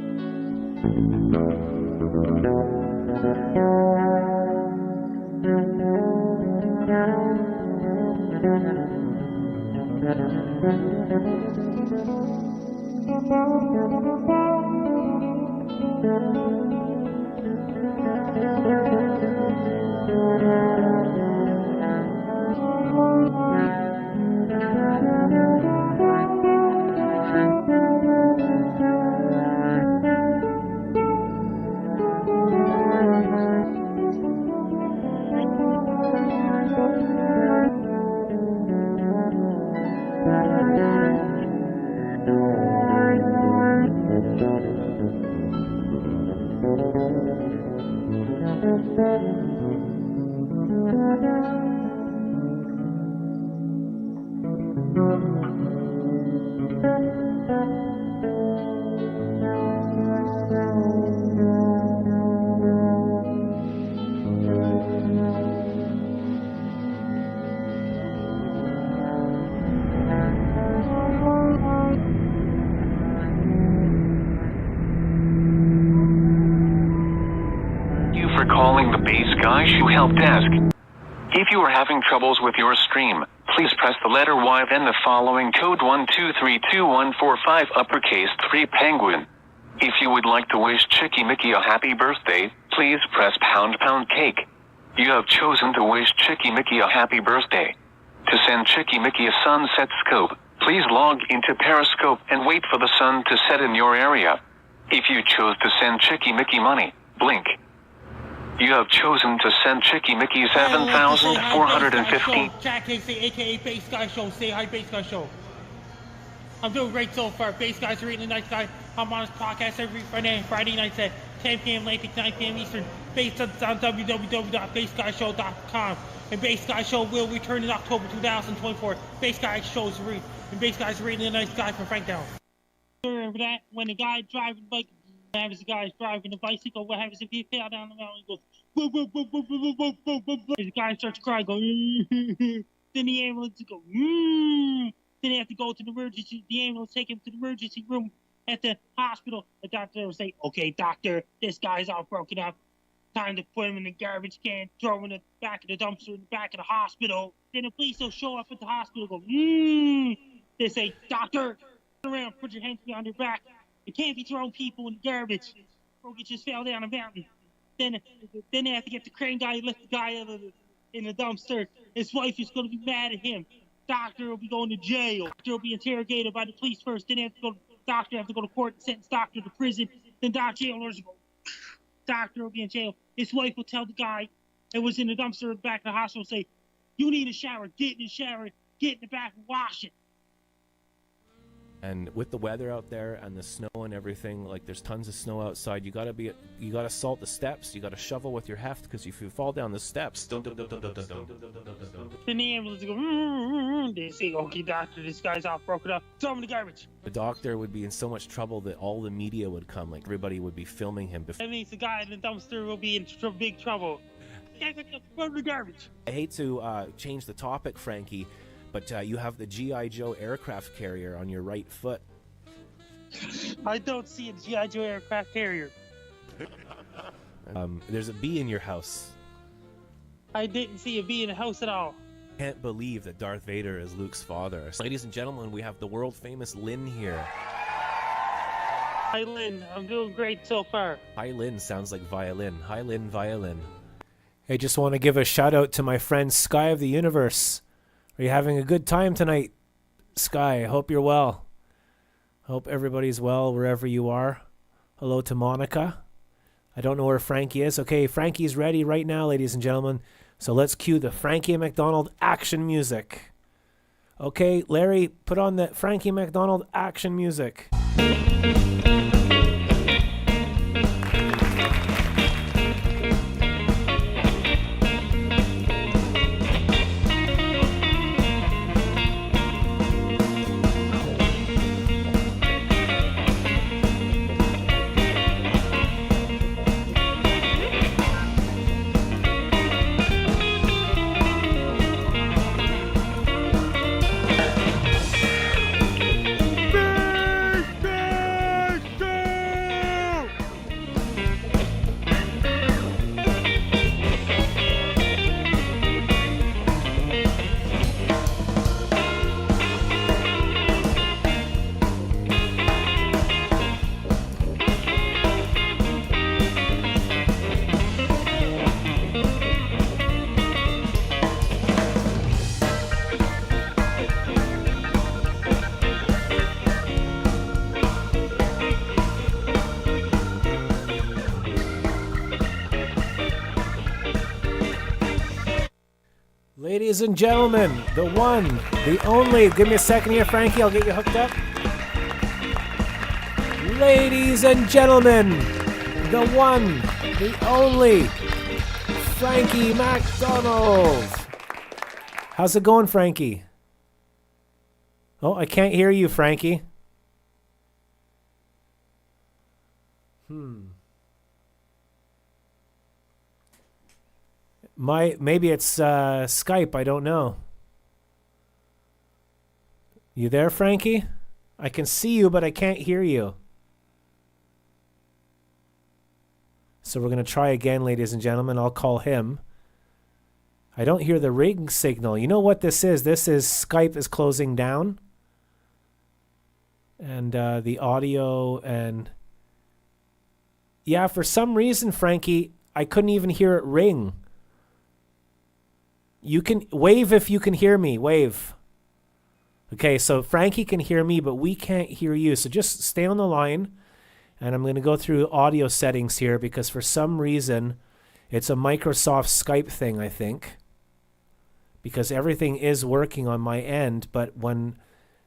Calling the Bass Guy Show help desk. If you are having troubles with your stream, please press the letter Y then the following code 1232145 uppercase 3 penguin. If you would like to wish Chicky Mickey a happy birthday, please press pound cake. You have chosen to wish Chicky Mickey a happy birthday. To send Chicky Mickey a sunset scope, please log into Periscope and wait for the sun to set in your area. If you chose to send Chicky Mickey money, blink. You have chosen to send Chicky Mickey 7,415. Jack Casey, aka Bass Guy Show. Say hi, Bass Guy Show. I'm doing great so far. Bass Guy's a really nice guy. I'm on his podcast every Friday nights at 10 p.m. Atlantic, 9 p.m. Eastern. Based on www.bassguyshow.com. And Bass Guy Show will return in October 2024. Bass Guy Show's and Bass Guy's a really nice guy from Franktown. Remember that? When the guy driving the bike, what happens? The guy's driving the bicycle. What happens if he fell down the mountain? He goes, boom, boom, boom, boom, boom, boom, boom, boom, boom. The guy starts to cry, go, then the ambulance go, Then they have to go to the emergency. The ambulance take him to the emergency room at the hospital. The doctor will say, okay, doctor, this guy's all broken up. Time to put him in the garbage can, throw him in the back of the dumpster in the back of the hospital. Then the police will show up at the hospital and go, They say, doctor, turn around, put your hands behind your back. You can't be throwing people in the garbage. Brogan just fell down a mountain. Then they have to get the crane guy, lift the guy out of in the dumpster. His wife is going to be mad at him. Doctor will be going to jail. Doctor will be interrogated by the police first. Then they have to go. Doctor have to go to court and sentence doctor to prison. Then jailers will go. Doctor will be in jail. His wife will tell the guy that was in the dumpster in the back of the hospital, say, "You need a shower. Get in the shower. Get in the back and wash it." And with the weather out there and the snow and everything, like there's tons of snow outside, you gotta salt the steps. You gotta shovel with your heft, because if you fall down the steps, Then the ambulance go. They say, "Okay, doctor, this guy's all broken up. Throw him in the garbage." the doctor would be in so much trouble that all the media would come. Like everybody would be filming him. That means the guy in the dumpster will be in big trouble. Throw him in the garbage. I hate to change the topic, Frankie, but you have the G.I. Joe aircraft carrier on your right foot. I don't see a G.I. Joe aircraft carrier. There's a bee in your house. I didn't see a bee in the house at all. Can't believe that Darth Vader is Luke's father. Ladies and gentlemen, we have the world famous Lynn here. Hi, Lynn. I'm doing great so far. Hi, Lynn sounds like violin. Hi, Lynn, violin. I just want to give a shout out to my friend Sky of the Universe. Are you having a good time tonight, Sky? I hope you're well. Hope everybody's well wherever you are. Hello to Monica. I don't know where Frankie is. Okay, Frankie's ready right now, ladies and gentlemen. So let's cue the Frankie McDonald action music. Okay, Larry, put on the Frankie McDonald action music. Ladies and gentlemen, the one, the only, give me a second here, Frankie, I'll get you hooked up. Ladies and gentlemen, the one, the only, Frankie McDonald. How's it going, Frankie? Oh, I can't hear you, Frankie. Maybe it's Skype, I don't know. You there, Frankie? I can see you, but I can't hear you. So we're going to try again, ladies and gentlemen. I'll call him. I don't hear the ring signal. You know what this is? This is Skype is closing down. And the audio and... Yeah, for some reason, Frankie, I couldn't even hear it ring. You can wave if you can hear me. Wave. Okay, so Frankie can hear me, but we can't hear you. So just stay on the line, and I'm going to go through audio settings here because for some reason It's a Microsoft Skype thing, I think. Because everything is working on my end, but when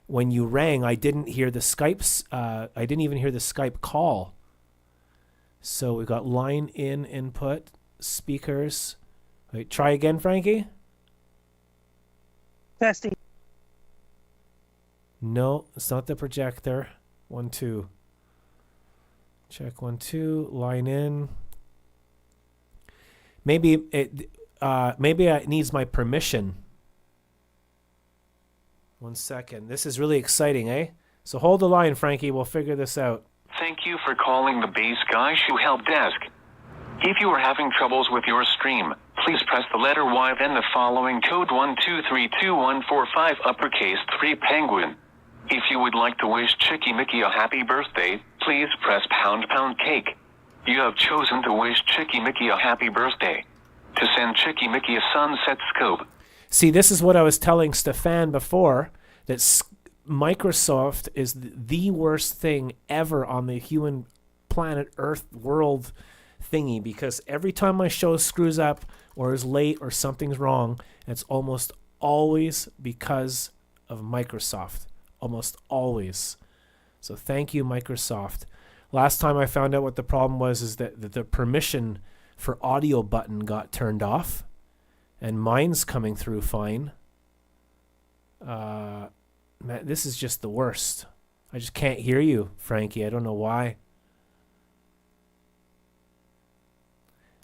you rang, I didn't hear the Skype's. I didn't even hear the Skype call. So we got line in input, speakers. Wait, try again, Frankie. Testing. No, it's not the projector. 1, 2. Check 1, 2. Line in. Maybe it needs my permission. 1 second. This is really exciting, eh? So hold the line, Frankie. We'll figure this out. Thank you for calling the Base Guy Shoe Help Desk. If you are having troubles with your stream, please press the letter Y, then the following code 1232145 uppercase 3 penguin. If you would like to wish Chicky Mickey a happy birthday, please press pound cake. You have chosen to wish Chicky Mickey a happy birthday. To send Chicky Mickey a sunset scope. See, this is what I was telling Stefan before, that Microsoft is the worst thing ever on the human planet Earth world thingy, because every time my show screws up or is late or something's wrong, it's almost always because of Microsoft. Almost always. So thank you, Microsoft. Last time I found out what the problem was is that the permission for audio button got turned off, and mine's coming through fine. Man, this is just the worst. I just can't hear you, Frankie. I don't know why.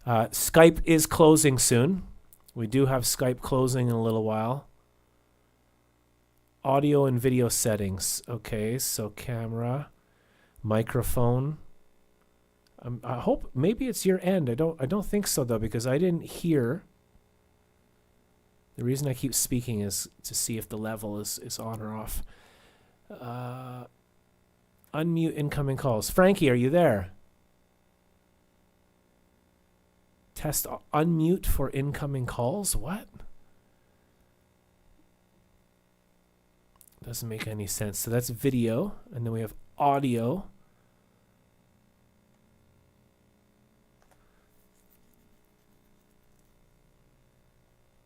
Skype is closing soon. We do have Skype closing in a little while. Audio and video settings. Okay, so camera, microphone. I hope maybe it's your end. I don't think so though, because I didn't hear. The reason I keep speaking is to see if the level is on or off. Unmute incoming calls. Frankie, are you there? Test unmute for incoming calls? What? Doesn't make any sense. So that's video, and then we have audio.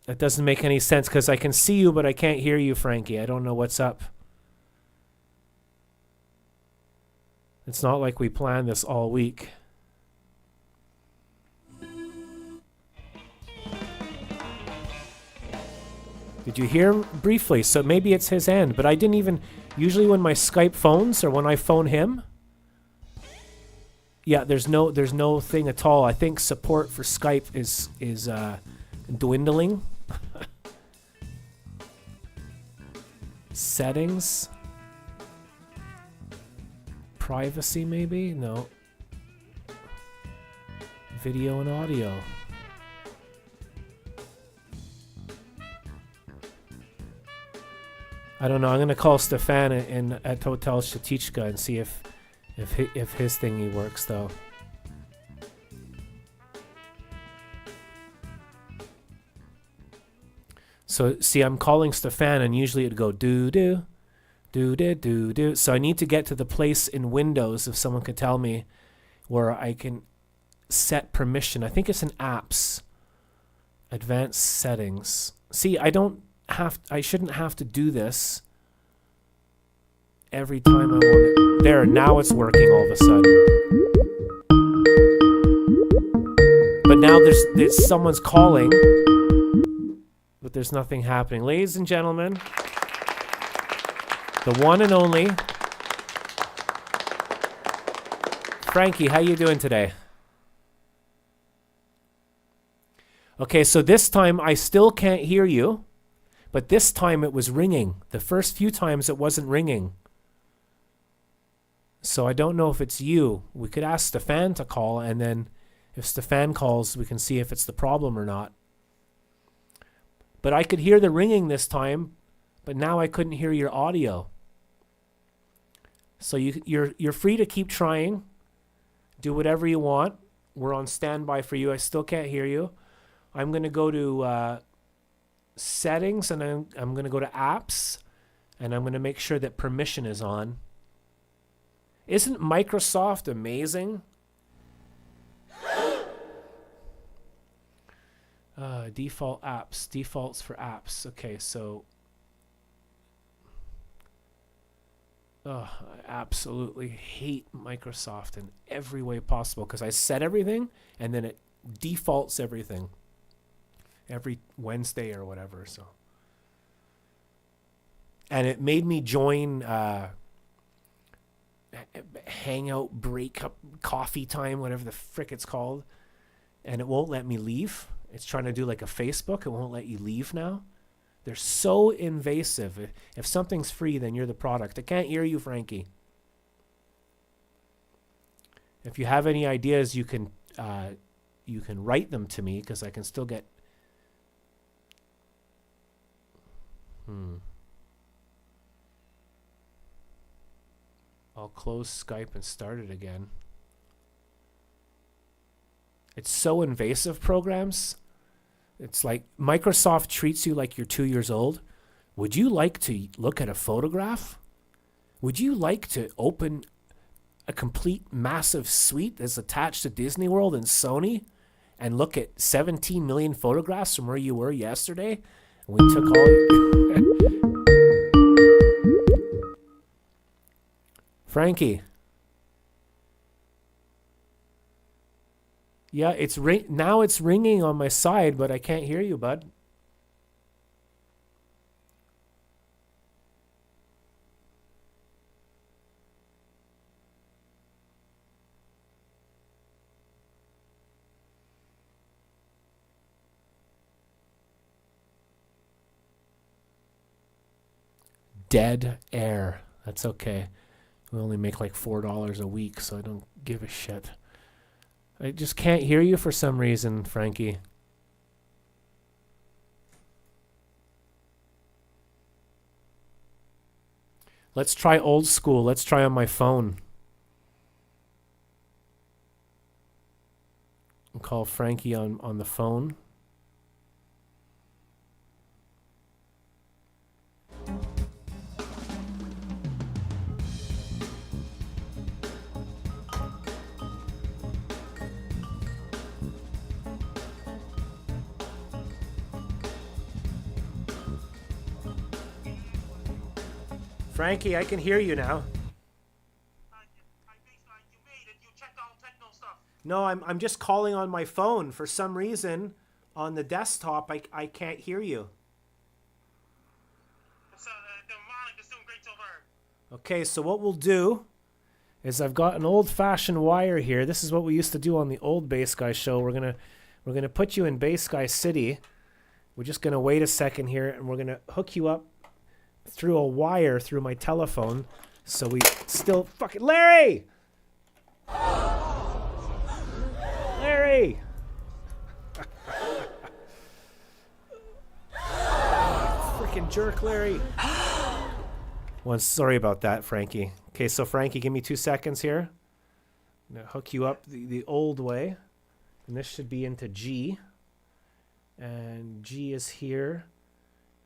That doesn't make any sense because I can see you, but I can't hear you, Frankie. I don't know what's up. It's not like we planned this all week. Did you hear briefly? So maybe it's his end, but I didn't even... Usually when my Skype phones or when I phone him... Yeah, there's no thing at all. I think support for Skype is dwindling. Settings. Privacy maybe? No. Video and audio. I don't know. I'm gonna call Stefan at Hotel Shatichka and see if his thingy works though. So see, I'm calling Stefan, and usually it'd go do. So I need to get to the place in Windows, if someone could tell me, where I can set permission. I think it's in apps, advanced settings. See, I shouldn't have to do this every time I want it. There, now it's working all of a sudden. But now there's someone's calling, but there's nothing happening. Ladies and gentlemen, the one and only Frankie, how you doing today? Okay, so this time I still can't hear you. But this time it was ringing. The first few times it wasn't ringing. So I don't know if it's you. We could ask Stefan to call, and then if Stefan calls, we can see if it's the problem or not. But I could hear the ringing this time, but now I couldn't hear your audio. So you're free to keep trying. Do whatever you want. We're on standby for you. I still can't hear you. I'm going to go to... settings, and I'm going to go to apps, and I'm going to make sure that permission is on. Isn't Microsoft amazing? Default apps. Defaults for apps. Okay, so... I absolutely hate Microsoft in every way possible because I set everything and then it defaults everything every Wednesday or whatever. So, and it made me join Hangout Breakup Coffee Time, whatever the frick it's called, and it won't let me leave. It's trying to do like a Facebook. It won't let you leave now. They're so invasive. If something's free, then you're the product. I can't hear you, Frankie. If you have any ideas, you can write them to me because I can still get. I'll close Skype and start it again. It's so invasive, programs. It's like Microsoft treats you like you're 2 years old. Would you like to look at a photograph? Would you like to open a complete massive suite that's attached to Disney World and Sony and look at 17 million photographs from where you were yesterday? And we took all... Frankie. Yeah, it's now it's ringing on my side, but I can't hear you, bud. Dead air. That's okay. We only make like $4 a week, so I don't give a shit. I just can't hear you for some reason, Frankie. Let's try old school. Let's try on my phone. I'll call Frankie on the phone. Frankie, I can hear you now. No, I'm just calling on my phone. For some reason, on the desktop, I can't hear you. Okay, so what we'll do is I've got an old-fashioned wire here. This is what we used to do on the old Bass Guy show. We're gonna put you in Bass Guy City. We're just gonna wait a second here, and we're gonna hook you up through a wire through my telephone, so we still fucking Larry. Larry. Freaking jerk, Larry. Sorry about that, Frankie. Okay, so Frankie, give me 2 seconds here. I'm gonna hook you up the old way, and this should be into G, and G is here.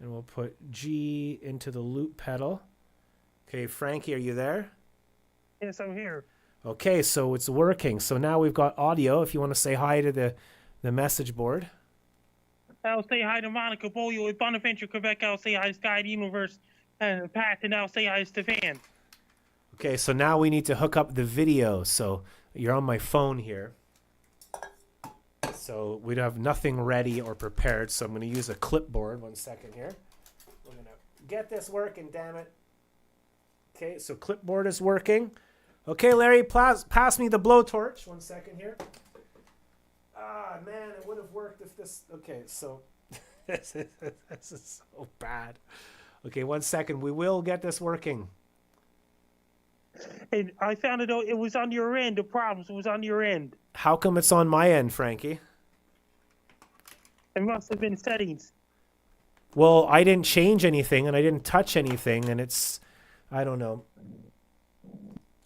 And we'll put G into the loop pedal. Okay, Frankie, are you there? Yes, I'm here. Okay, so it's working. So now we've got audio. If you want to say hi to the message board. I'll say hi to Monica Bolio at Bonaventure, Quebec. I'll say hi to Sky Universe and Pat, and I'll say hi to Stefan. Okay, so now we need to hook up the video. So you're on my phone here. So we'd have nothing ready or prepared, so I'm going to use a clipboard. 1 second here. We're going to get this working, damn it. Okay, so clipboard is working. Okay, Larry, pass me the blowtorch. 1 second here. Ah, man, it would have worked if this... Okay, so this is so bad. Okay, 1 second. We will get this working. And I found it was on your end. The problems was on your end. How come it's on my end, Frankie? It must have been settings. Well, I didn't change anything, and I didn't touch anything, and it's... I don't know.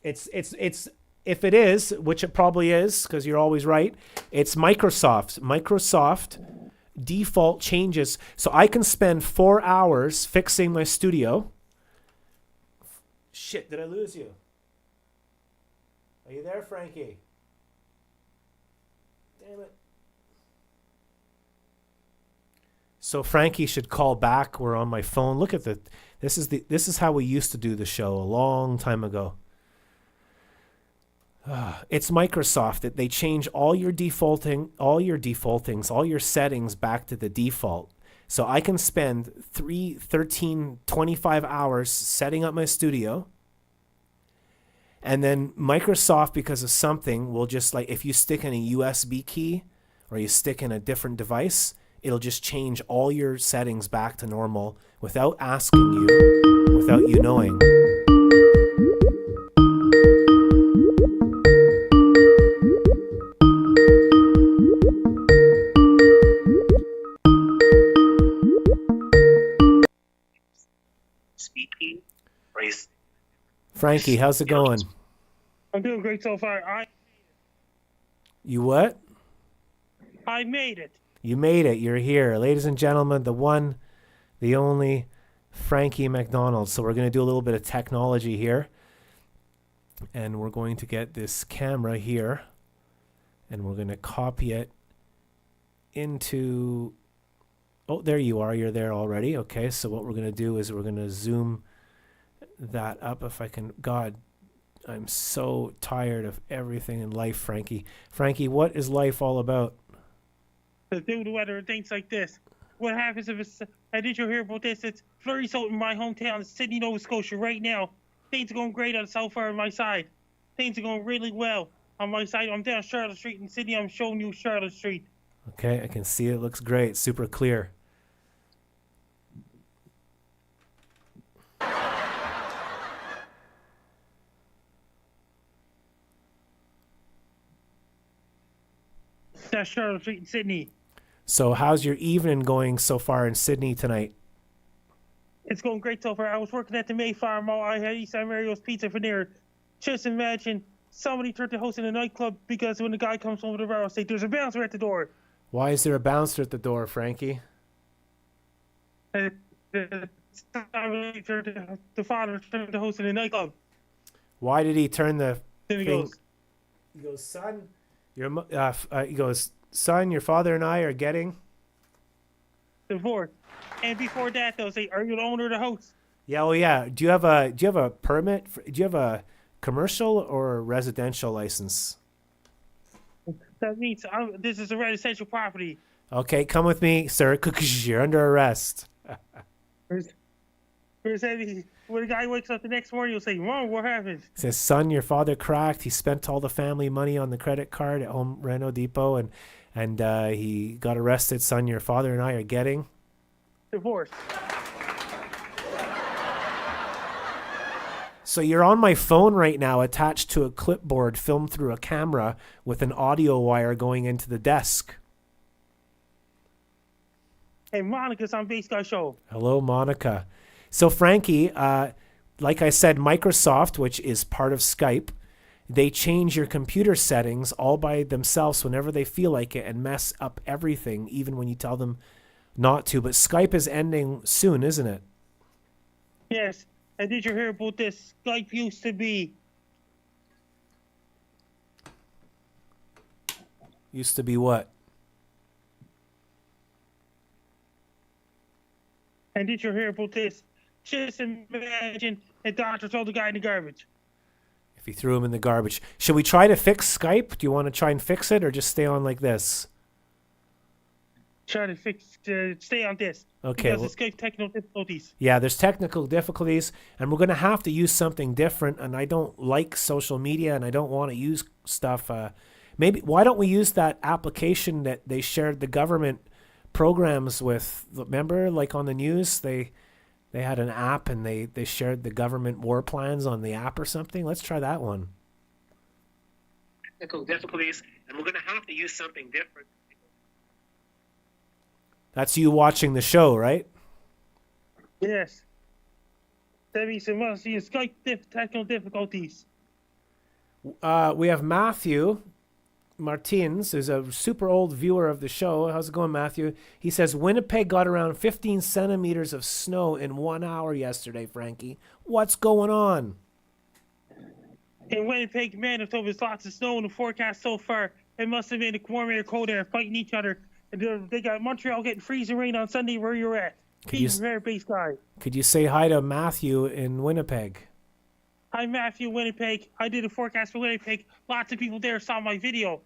It's if it is, which it probably is, because you're always right, it's Microsoft. Microsoft default changes. So I can spend 4 hours fixing my studio. Shit, did I lose you? Are you there, Frankie? Damn it. So Frankie should call back. We're on my phone. Look at the. This is how we used to do the show a long time ago. It's Microsoft. They change all your defaultings, all your settings back to the default. So I can spend 25 hours setting up my studio. And then Microsoft, because of something, will just, like, if you stick in a USB key or you stick in a different device, it'll just change all your settings back to normal without asking you, without you knowing. Speaking, race. Frankie, how's it going? I'm doing great so far. You what? I made it. You made it. You're here. Ladies and gentlemen, the one, the only Frankie MacDonald. So we're going to do a little bit of technology here. And we're going to get this camera here. And we're going to copy it into... Oh, there you are. You're there already. Okay, so what we're going to do is we're going to zoom that up if I can. God, I'm so tired of everything in life, Frankie. Frankie, what is life all about? To do the weather and things like this. What happens if it's... did you hear about this? It's flurry out in my hometown, Sydney, Nova Scotia, right now. Things are going great on so far on my side. Things are going really well on my side. I'm down Charlotte Street in Sydney. I'm showing you Charlotte Street. Okay, I can see it. Looks great. Super clear. That's Charlotte Street in Sydney. So how's your evening going so far in Sydney tonight? It's going great so far. I was working at the Mayflower Mall. I had East Side Mario's Pizza for dinner. Just imagine somebody turned to host in a nightclub because when the guy comes home with the bar, I'll say, there's a bouncer at the door. Why is there a bouncer at the door, Frankie? The father turned to host in a nightclub. Why did he turn the Then he thing? goes, He goes, son, your father and I are getting divorced. And before that, they'll say, are you the owner of the house? Yeah, oh yeah. Do you have a permit? Do you have a commercial or residential license? That means this is a residential property. Okay, come with me, sir. You're under arrest. When the guy wakes up the next morning, he'll say, Mom, what happened? He says, son, your father cracked. He spent all the family money on the credit card at Home Reno Depot, and he got arrested. Son, your father and I are getting divorced. So you're on my phone right now, attached to a clipboard, filmed through a camera with an audio wire going into the desk. Hey, Monica's on Base Guy Show. Hello, Monica. So Frankie, like I said, Microsoft, which is part of Skype, they change your computer settings all by themselves whenever they feel like it and mess up everything, even when you tell them not to. But Skype is ending soon, isn't it? Yes. And did you hear about this? Skype used to be... Used to be what? And did you hear about this? Just imagine a doctor told the guy in the garbage. If he threw him in the garbage. Should we try to fix Skype? Do you want to try and fix it or just stay on like this? Try to stay on this. Okay. Because of Skype technical difficulties. Yeah, there's technical difficulties, and we're going to have to use something different, and I don't like social media, and I don't want to use stuff. Maybe, why don't we use that application that they shared the government programs with? Remember, like on the news, they had an app, and they shared the government war plans on the app or something. Let's try that one. Technical difficulties, and we're going to have to use something different. That's you watching the show, right? Yes. That means there must be Skype technical difficulties. We have Matthew Martins, who's a super old viewer of the show. How's it going, Matthew? He says, Winnipeg got around 15 centimeters of snow in 1 hour yesterday, Frankie. What's going on? In Winnipeg, Manitoba, there's lots of snow in the forecast so far. It must have been the warm air, cold air fighting each other They got Montreal getting freezing rain on Sunday where you're at. Be prepared, base guy. Could you say hi to Matthew in Winnipeg? Hi, Matthew, Winnipeg. I did a forecast for Winnipeg. Lots of people there saw my video.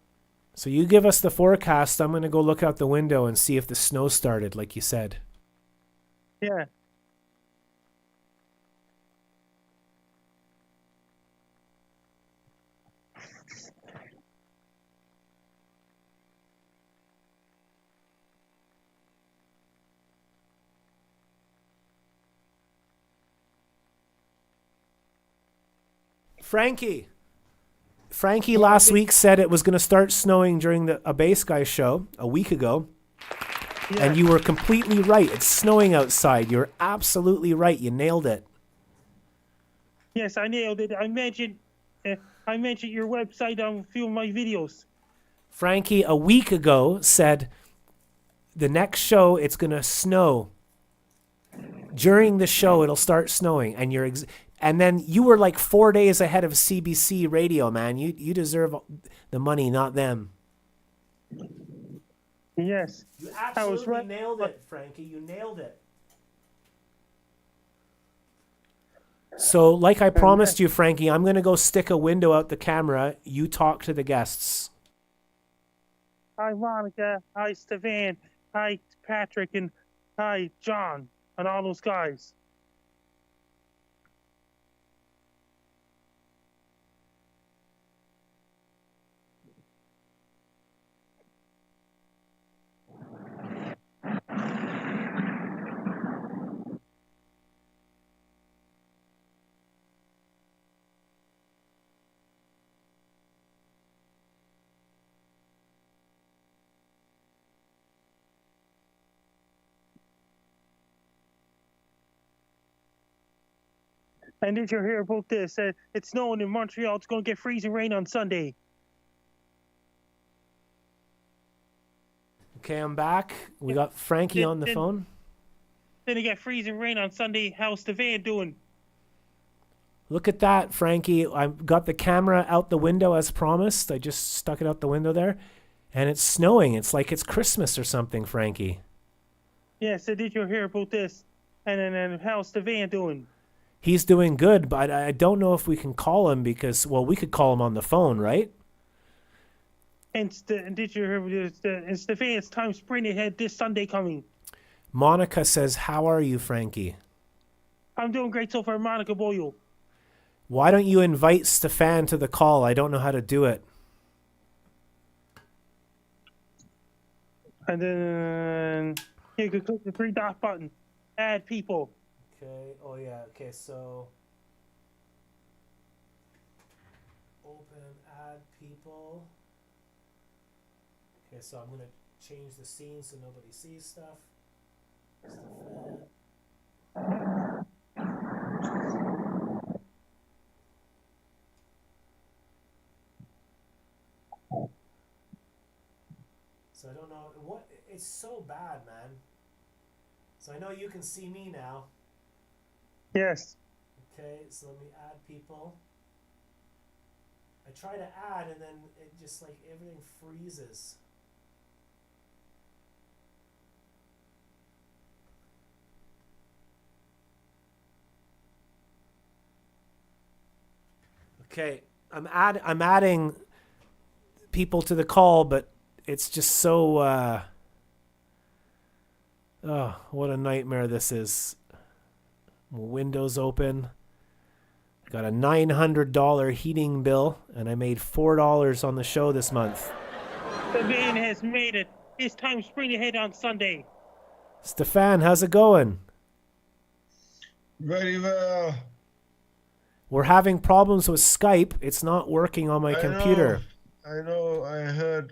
So you give us the forecast. I'm going to go look out the window and see if the snow started, like you said. Yeah. Frankie last week said it was going to start snowing during a Bass Guy show a week ago. Yeah. And you were completely right. It's snowing outside. You're absolutely right. You nailed it. Yes, I nailed it. I mentioned your website on a few of my videos. Frankie, a week ago, said the next show it's going to snow. During the show, it'll start snowing. And and then you were like 4 days ahead of CBC radio, man. You deserve the money, not them. Yes. You absolutely nailed it, Frankie. You nailed it. So, like I promised you, Frankie, I'm going to go stick a window out the camera. You talk to the guests. Hi, Monica. Hi, Stefan. Hi, Patrick. And hi, John. And all those guys. And did you hear about this? It's snowing in Montreal. It's going to get freezing rain on Sunday. Okay, I'm back. We got Frankie on the phone. Then you get freezing rain on Sunday. How's the van doing? Look at that, Frankie. I've got the camera out the window as promised. I just stuck it out the window there. And it's snowing. It's like it's Christmas or something, Frankie. Yes, did you hear about this? And then how's the van doing? He's doing good, but I don't know if we can call him because, well, we could call him on the phone, right? And did you hear it's the van's time spring ahead this Sunday coming? Monica says, how are you, Frankie? I'm doing great so far, Monica Boyle. Why don't you invite Stefan to the call? I don't know how to do it. And then you can click the 3-dot button. Add people. Okay. Oh, yeah. Okay, so open, add people. Okay, so I'm going to change the scene so nobody sees stuff. So I don't know what it's so bad, man. So I know you can see me now. Yes. Okay, so let me add people. I try to add and then it just like everything freezes. Okay, I'm adding people to the call, but it's just so oh, what a nightmare this is. Windows open. I got a $900 heating bill, and I made $4 on the show this month. The man has made it. It's time spring ahead on Sunday. Stefan, how's it going? Very well. We're having problems with Skype. It's not working on my computer. I know. I heard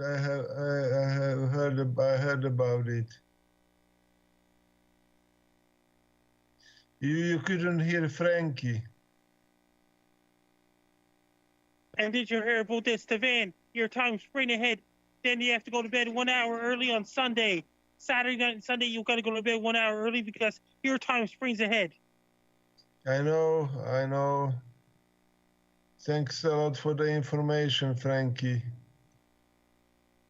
about it. You couldn't hear Frankie. And did you hear about this, Stefan? Your time's spring ahead. Then you have to go to bed 1 hour early on Sunday. Saturday night and Sunday, you've got to go to bed 1 hour early because your time springs ahead. I know. Thanks a lot for the information, Frankie.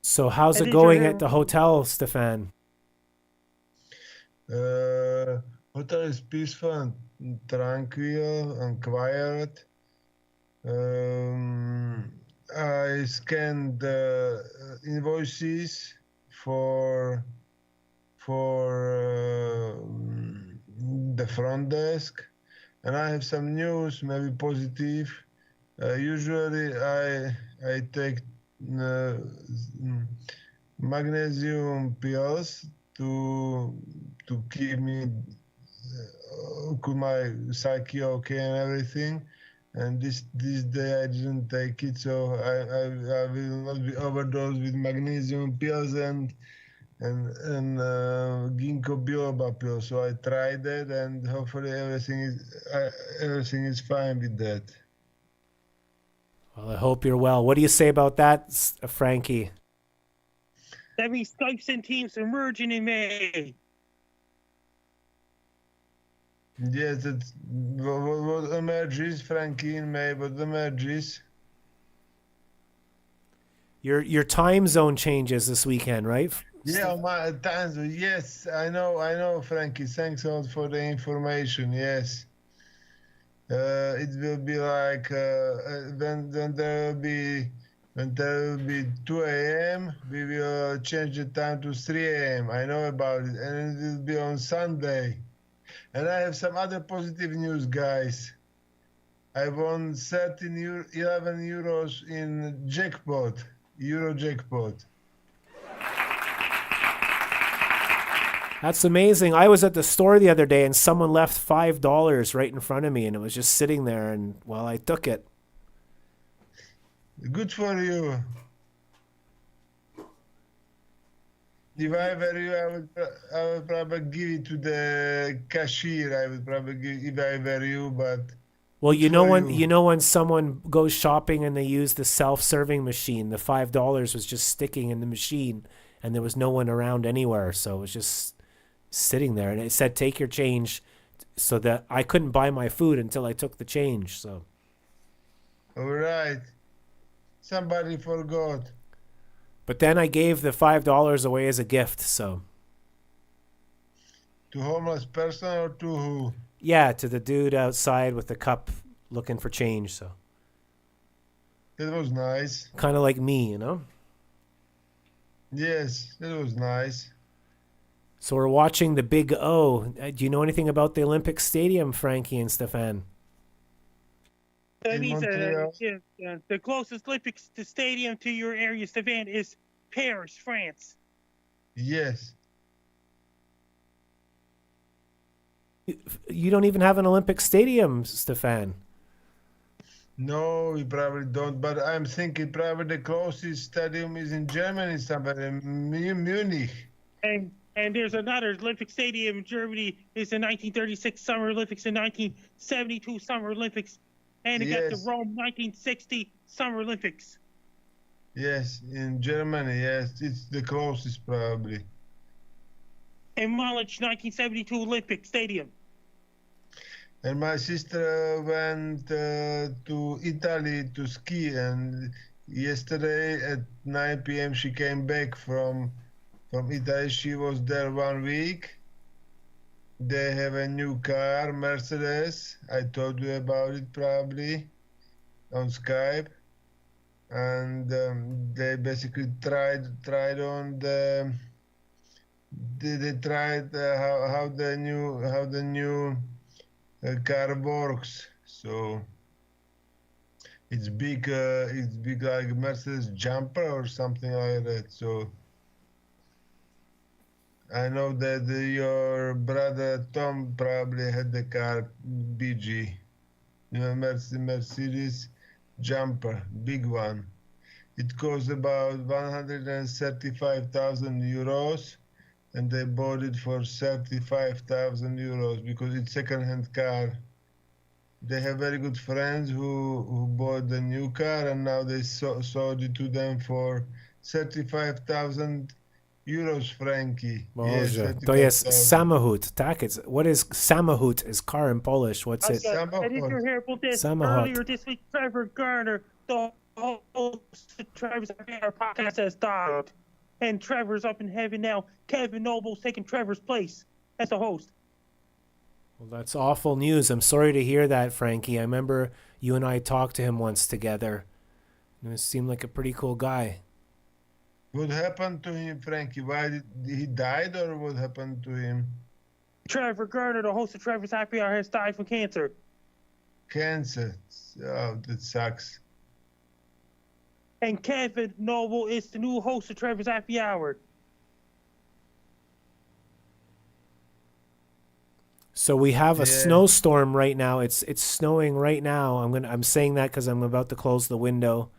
So how's And it did you going hear- at the hotel, Stefan? Hotel is peaceful and tranquil and quiet. I scanned the invoices for the front desk, and I have some news, maybe positive. Usually, I take uh, magnesium pills to keep me keep my psyche okay and everything. And this day I didn't take it, so I will not be overdosed with magnesium pills and ginkgo biloba pills. So I tried that, and hopefully everything is fine with that. Well, I hope you're well. What do you say about that, Frankie? That means Skypes and Teams are merging in May. Yes, it's what emerges, Frankie, in May, what emerges. Your time zone changes this weekend, right? Yeah, my times. Yes, I know, Frankie. Thanks a lot for the information. Yes, it will be like when there will be 2 a.m. We will change the time to 3 a.m. I know about it, and it will be on Sunday. And I have some other positive news, guys. I won 11 euros in jackpot, Euro jackpot. That's amazing. I was at the store the other day and someone left $5 right in front of me and it was just sitting there and, well, I took it. Good for you. If I were you, I would probably give it to the cashier. I would probably give if I were you, but Well, good for you know when someone goes shopping and they use the self-serving machine, the $5 was just sticking in the machine and there was no one around anywhere, so it was just sitting there and it said take your change, so that I couldn't buy my food until I took the change. So all right, somebody forgot. but then I gave the $5 away as a gift, so To homeless person or to who? yeah, to the dude outside with the cup looking for change. So That was nice. kind of like me, you know. Yes, that was nice. So we're watching the Big O. Do you know anything about the Olympic Stadium, Frankie and Stefan? That In means Montreal? the closest Olympic stadium to your area, Stefan, is Paris, France. Yes. You don't even have an Olympic Stadium, Stefan. No, we probably don't. But I'm thinking probably the closest stadium is in Germany, somewhere in Munich. And there's another Olympic stadium in Germany. It's the 1936 Summer Olympics and 1972 Summer Olympics. And it got the Yes. Rome 1960 Summer Olympics. Yes, in Germany. Yes, it's the closest probably. And Munich 1972 Olympic Stadium. And my sister went to Italy to ski, and yesterday at 9 p.m. she came back from Italy. She was there 1 week. They have a new car, Mercedes. I told you about it probably on Skype, and they basically tried on the. They tried how the new car works. So it's big like Mercedes jumper or something like that. So I know that your brother Tom probably had the car BG, Mercedes jumper, big one. It costs about 135,000 euros. And they bought it for 35,000 euros because it's second-hand car. They have very good friends who bought the new car, and now they sold it to them for 35,000 euros, Frankie. Yes, Boże. To jest 35,000. samochód, tak? What is samochód? Is car in Polish? What's it? I did hear about this Samochód. earlier this week. Trevor Garner, the host of Trevor's our podcast has died, and Trevor's up in heaven now. Kevin Noble's taking Trevor's place as the host. Well, that's awful news. I'm sorry to hear that, Frankie. I remember you and I talked to him once together. He seemed like a pretty cool guy. What happened to him, Frankie? Why did he died, or what happened to him? Trevor Garner, the host of Trevor's Happy Hour, has died from cancer. Cancer. Oh, that sucks. And Kevin Noble is the new host of Trevor's Happy Hour. So we have a snowstorm right now. It's snowing right now. I'm saying that because I'm about to close the window.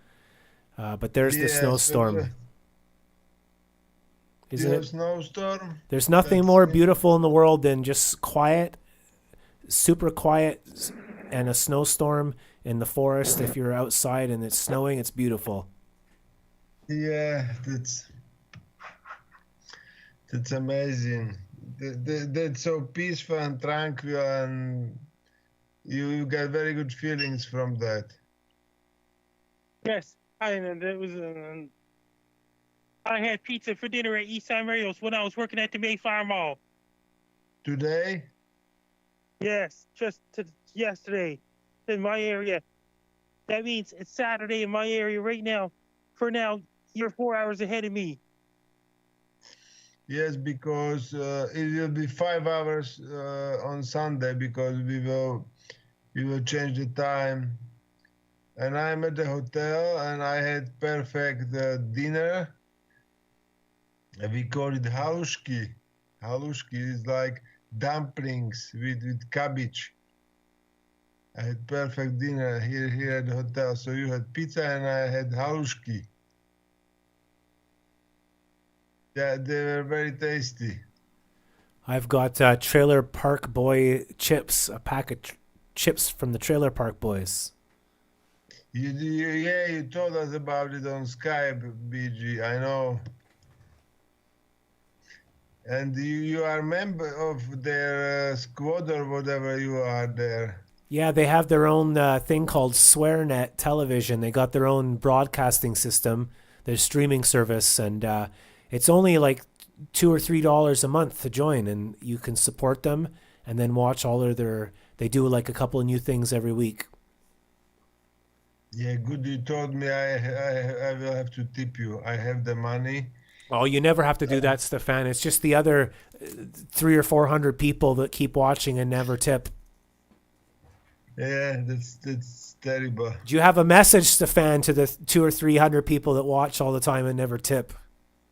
But there's the snowstorm. Isn't it? Snowstorm? There's nothing more beautiful in the world than just quiet, super quiet, and a snowstorm in the forest. If you're outside and it's snowing, it's beautiful. Yeah, that's amazing. That's so peaceful and tranquil, and you get very good feelings from that. Yes, I had pizza for dinner at East San Mario's when I was working at the Mayflower Mall. Today? Yes, yesterday in my area. That means it's Saturday in my area right now. For now, you're 4 hours ahead of me. Yes, because it will be 5 hours on Sunday, because we will change the time. And I'm at the hotel, and I had perfect dinner. And we call it halushki. Halushki is like dumplings with cabbage. I had perfect dinner here at the hotel. So you had pizza, and I had halushki. Yeah, they were very tasty. I've got Trailer Park Boy chips, a pack of chips from the Trailer Park Boys. You told us about it on Skype, BG, I know. And you are a member of their squad or whatever you are there. Yeah, they have their own thing called SwearNet Television. They got their own broadcasting system, their streaming service, and it's only like $2 or $3 a month to join, and you can support them and then watch all of their. They do like a couple of new things every week. Yeah, good. You told me I will have to tip you. I have the money. Oh, you never have to do that, Stefan. It's just the other 300 or 400 people that keep watching and never tip. Yeah, that's terrible. Do you have a message, Stefan, to the 200 or 300 people that watch all the time and never tip?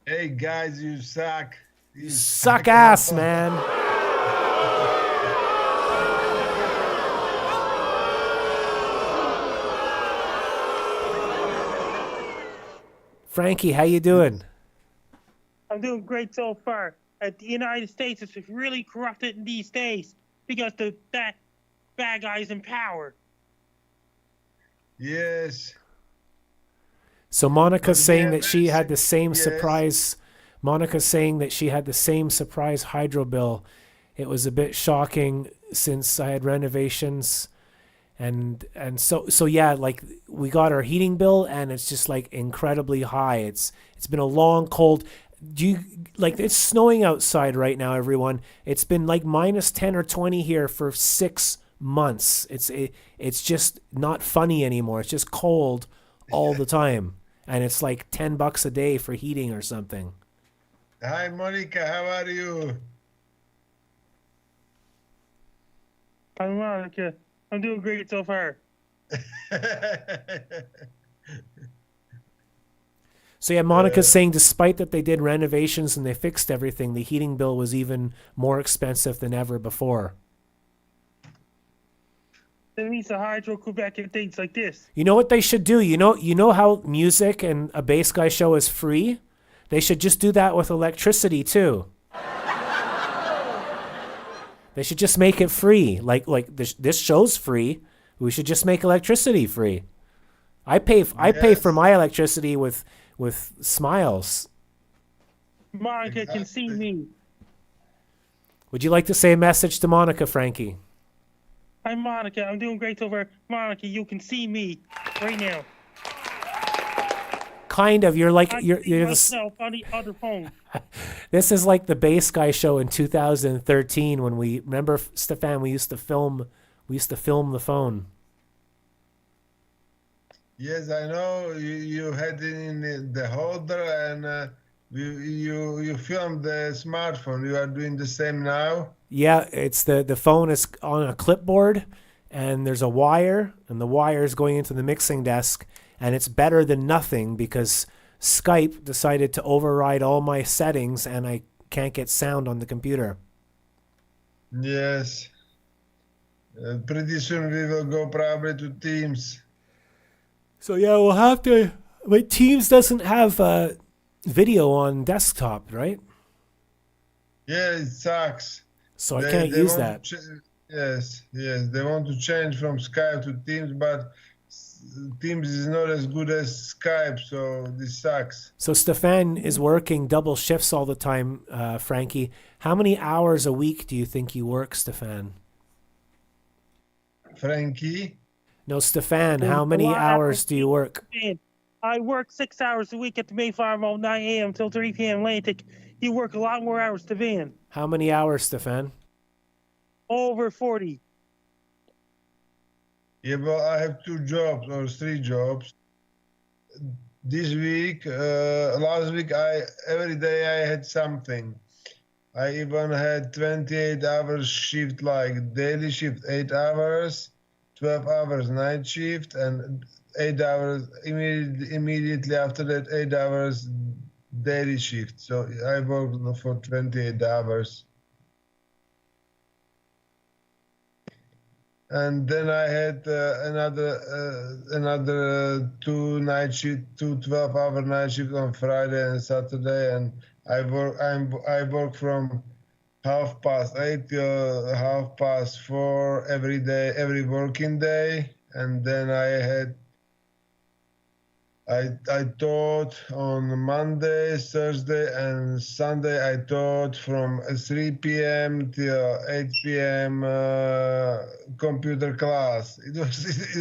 Hey guys, you suck. You suck ass, man. Frankie, how you doing? I'm doing great so far. The United States is really corrupted in these days because that bad guy's in power. Yes. So Monica's saying that she had the same surprise. Monica's saying that she had the same surprise hydro bill. It was a bit shocking since I had renovations. And so yeah, like we got our heating bill and it's just like incredibly high. It's been a long cold. It's snowing outside right now, everyone. It's been like minus 10 or 20 here for 6 months. It's just not funny anymore. It's just cold all the time. And it's like $10 a day for heating or something. Hi Monica, how are you? Hi Monica. I'm doing great so far. So yeah, Monica's saying despite that they did renovations and they fixed everything, the heating bill was even more expensive than ever before. That means the hydro Quebec and things like this. You know what they should do? You know how music and a bass guy show is free? They should just do that with electricity too. They should just make it free. Like this show's free. We should just make electricity free. I pay for my electricity with smiles. Monica can see me. Would you like to say a message to Monica, Frankie? Hi Monica, I'm doing great so far. Monica, you can see me right now. kind of. You're like I you're see the myself on the other phone. This is like the Bass Guy show in 2013 when we remember Stefan. We used to film the phone. Yes, I know. You had it in the holder, and you filmed the smartphone. You are doing the same now. Yeah, it's the phone is on a clipboard, and there's a wire, and the wire is going into the mixing desk, and it's better than nothing because Skype decided to override all my settings, and I can't get sound on the computer. Yes. Pretty soon we will go probably to Teams. So yeah, we'll have to. But Teams doesn't have video on desktop, right? Yeah, it sucks. So I can't use that. Yes, they want to change from Skype to Teams, but Teams is not as good as Skype, so this sucks. So Stefan is working double shifts all the time, Frankie. How many hours a week do you think you work, Stefan? Frankie? No, Stefan, how many hours do you work? I work 6 hours a week at the Mayflower from 9 a.m. till 3 p.m. Atlantic. You work a lot more hours, Stefan. How many hours, Stefan? Over 40. Yeah, but I have 2 jobs or 3 jobs. This week, last week, every day I had something. I even had 28 hours shift, like daily shift, 8 hours, 12 hours night shift, and 8 hours immediately after that, 8 hours daily shift. So I worked for 28 hours. And then I had another 2 12-hour night shift on Friday and Saturday, and I work from 8:30 till 4:30 every day, every working day, and then I taught on Monday, Thursday, and Sunday. I taught from 3 p.m. till 8 p.m. Computer class. It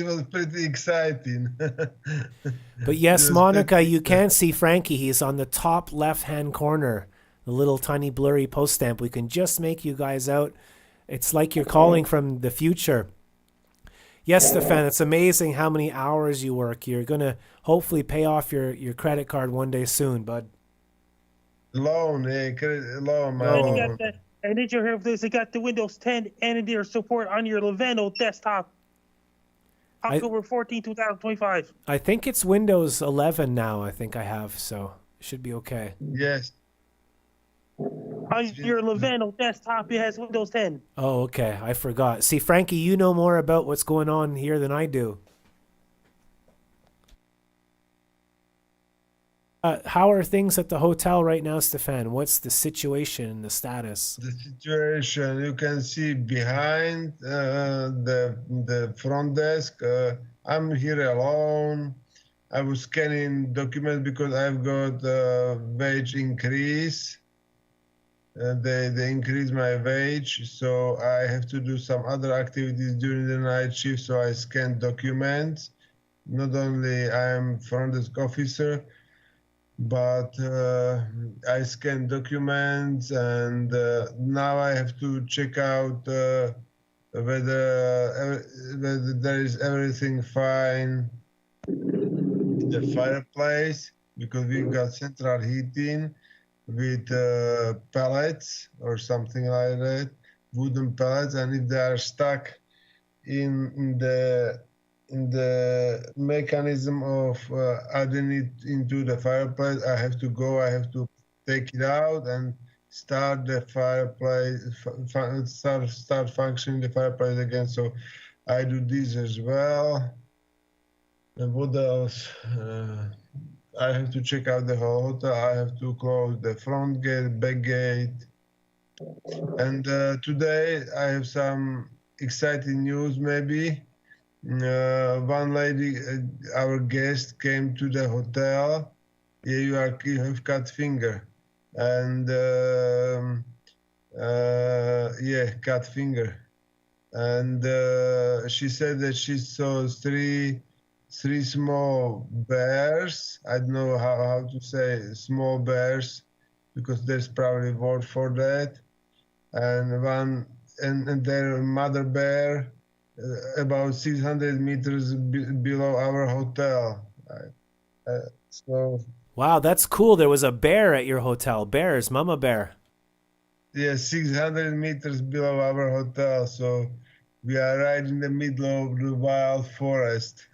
was pretty exciting. But yes, Monica, you can see Frankie. He's on the top left-hand corner, the little tiny blurry post stamp. We can just make you guys out. It's like you're calling from the future. Yes, Stefan, it's amazing how many hours you work. You're going to hopefully pay off your credit card one day soon, bud. Loan. And did you hear of this? They got the Windows 10 and their support on your Lenovo desktop. October 14, 2025. I think it's Windows 11 now, I think I have, so it should be okay. Yes. On your Lenovo desktop, it has Windows 10. Oh, okay. I forgot. See, Frankie, you know more about what's going on here than I do. How are things at the hotel right now, Stefan? What's the situation and the status? The situation you can see behind the front desk. I'm here alone. I was scanning documents because I've got wage increase. They increased my wage, so I have to do some other activities during the night shift. So I scan documents. Not only I'm front desk officer, but I scan documents, and now I have to check out whether there is everything fine in the fireplace, because we've got central heating with pellets or something like that, wooden pellets, and if they are stuck in the mechanism of adding it into the fireplace, I have to take it out and start the fireplace, start functioning the fireplace again. So I do this as well. And what else? I have to check out the whole hotel. I have to close the front gate, back gate. And today I have some exciting news maybe. One lady, our guest, came to the hotel. Yeah, you have cut finger. And cut finger. And she said that she saw three three small bears. I don't know how to say small bears because there's probably a word for that. And one and their mother bear about 600 meters below our hotel. So Wow, that's cool. There was a bear at your hotel. Bears, mama bear. yeah, 600 meters below our hotel. So we are right in the middle of the wild forest.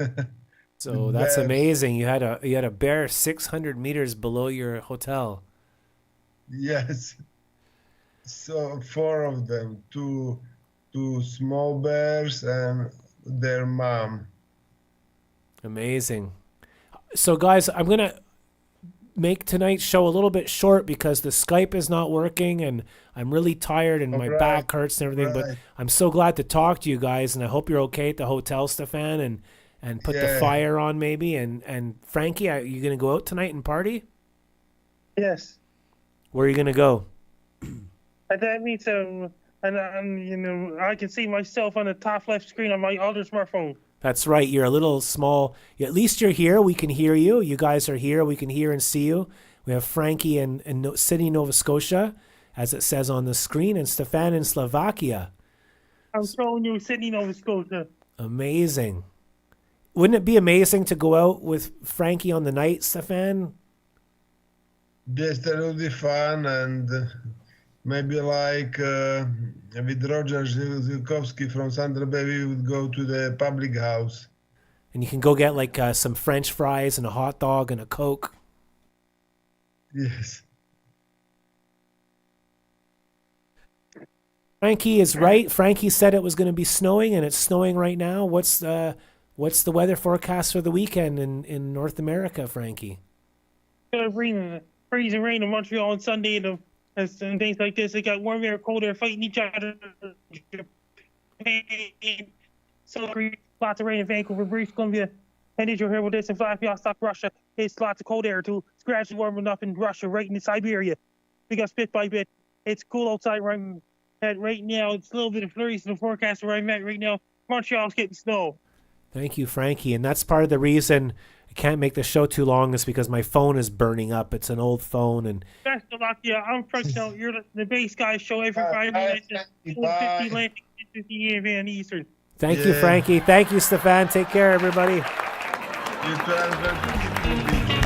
So that's amazing. You had a bear 600 meters below your hotel. Yes. So four of them, two small bears and their mom. Amazing. So guys, I'm going to make tonight's show a little bit short because the Skype is not working and I'm really tired and my back hurts and everything, but I'm so glad to talk to you guys and I hope you're okay at the hotel, Stefan, and put the fire on maybe. And Frankie, are you going to go out tonight and party? Yes. Where are you going to go? That means and you know, I can see myself on the top left screen on my other smartphone. That's right. You're a little small. At least you're here. We can hear you. You guys are here. We can hear and see you. We have Frankie in Sydney, Nova Scotia, as it says on the screen, and Stefan in Slovakia. I'm showing you Sydney, Nova Scotia. Amazing. Wouldn't it be amazing to go out with Frankie on the night, Stefan? Yes, that would be fun, and maybe like with Roger Zilkowski from Sandra Bay, we would go to the public house. And you can go get like some French fries and a hot dog and a Coke. Yes. Frankie is right. Frankie said it was going to be snowing, and it's snowing right now. What's the weather forecast for the weekend in North America, Frankie? Freezing rain in Montreal on Sunday and things like this. They got warm air, cold air fighting each other. So lots of rain in Vancouver, British Columbia, and Israel here with this in Vladivostok, Russia. It's lots of cold air too. It's gradually warming up in Russia, right in Siberia. We got bit by bit. It's cool outside right now. It's a little bit of flurries in the forecast where I'm at right now. Montreal's getting snow. Thank you, Frankie. And that's part of the reason I can't make the show too long is because my phone is burning up. It's an old phone. And best of luck. Yeah, I'm Frank out. You're the Bass Guy show every Friday night at 4:50 Atlantic, 50 AM Eastern. Thank you, Frankie. Thank you, Stefan. Take care, everybody. You too.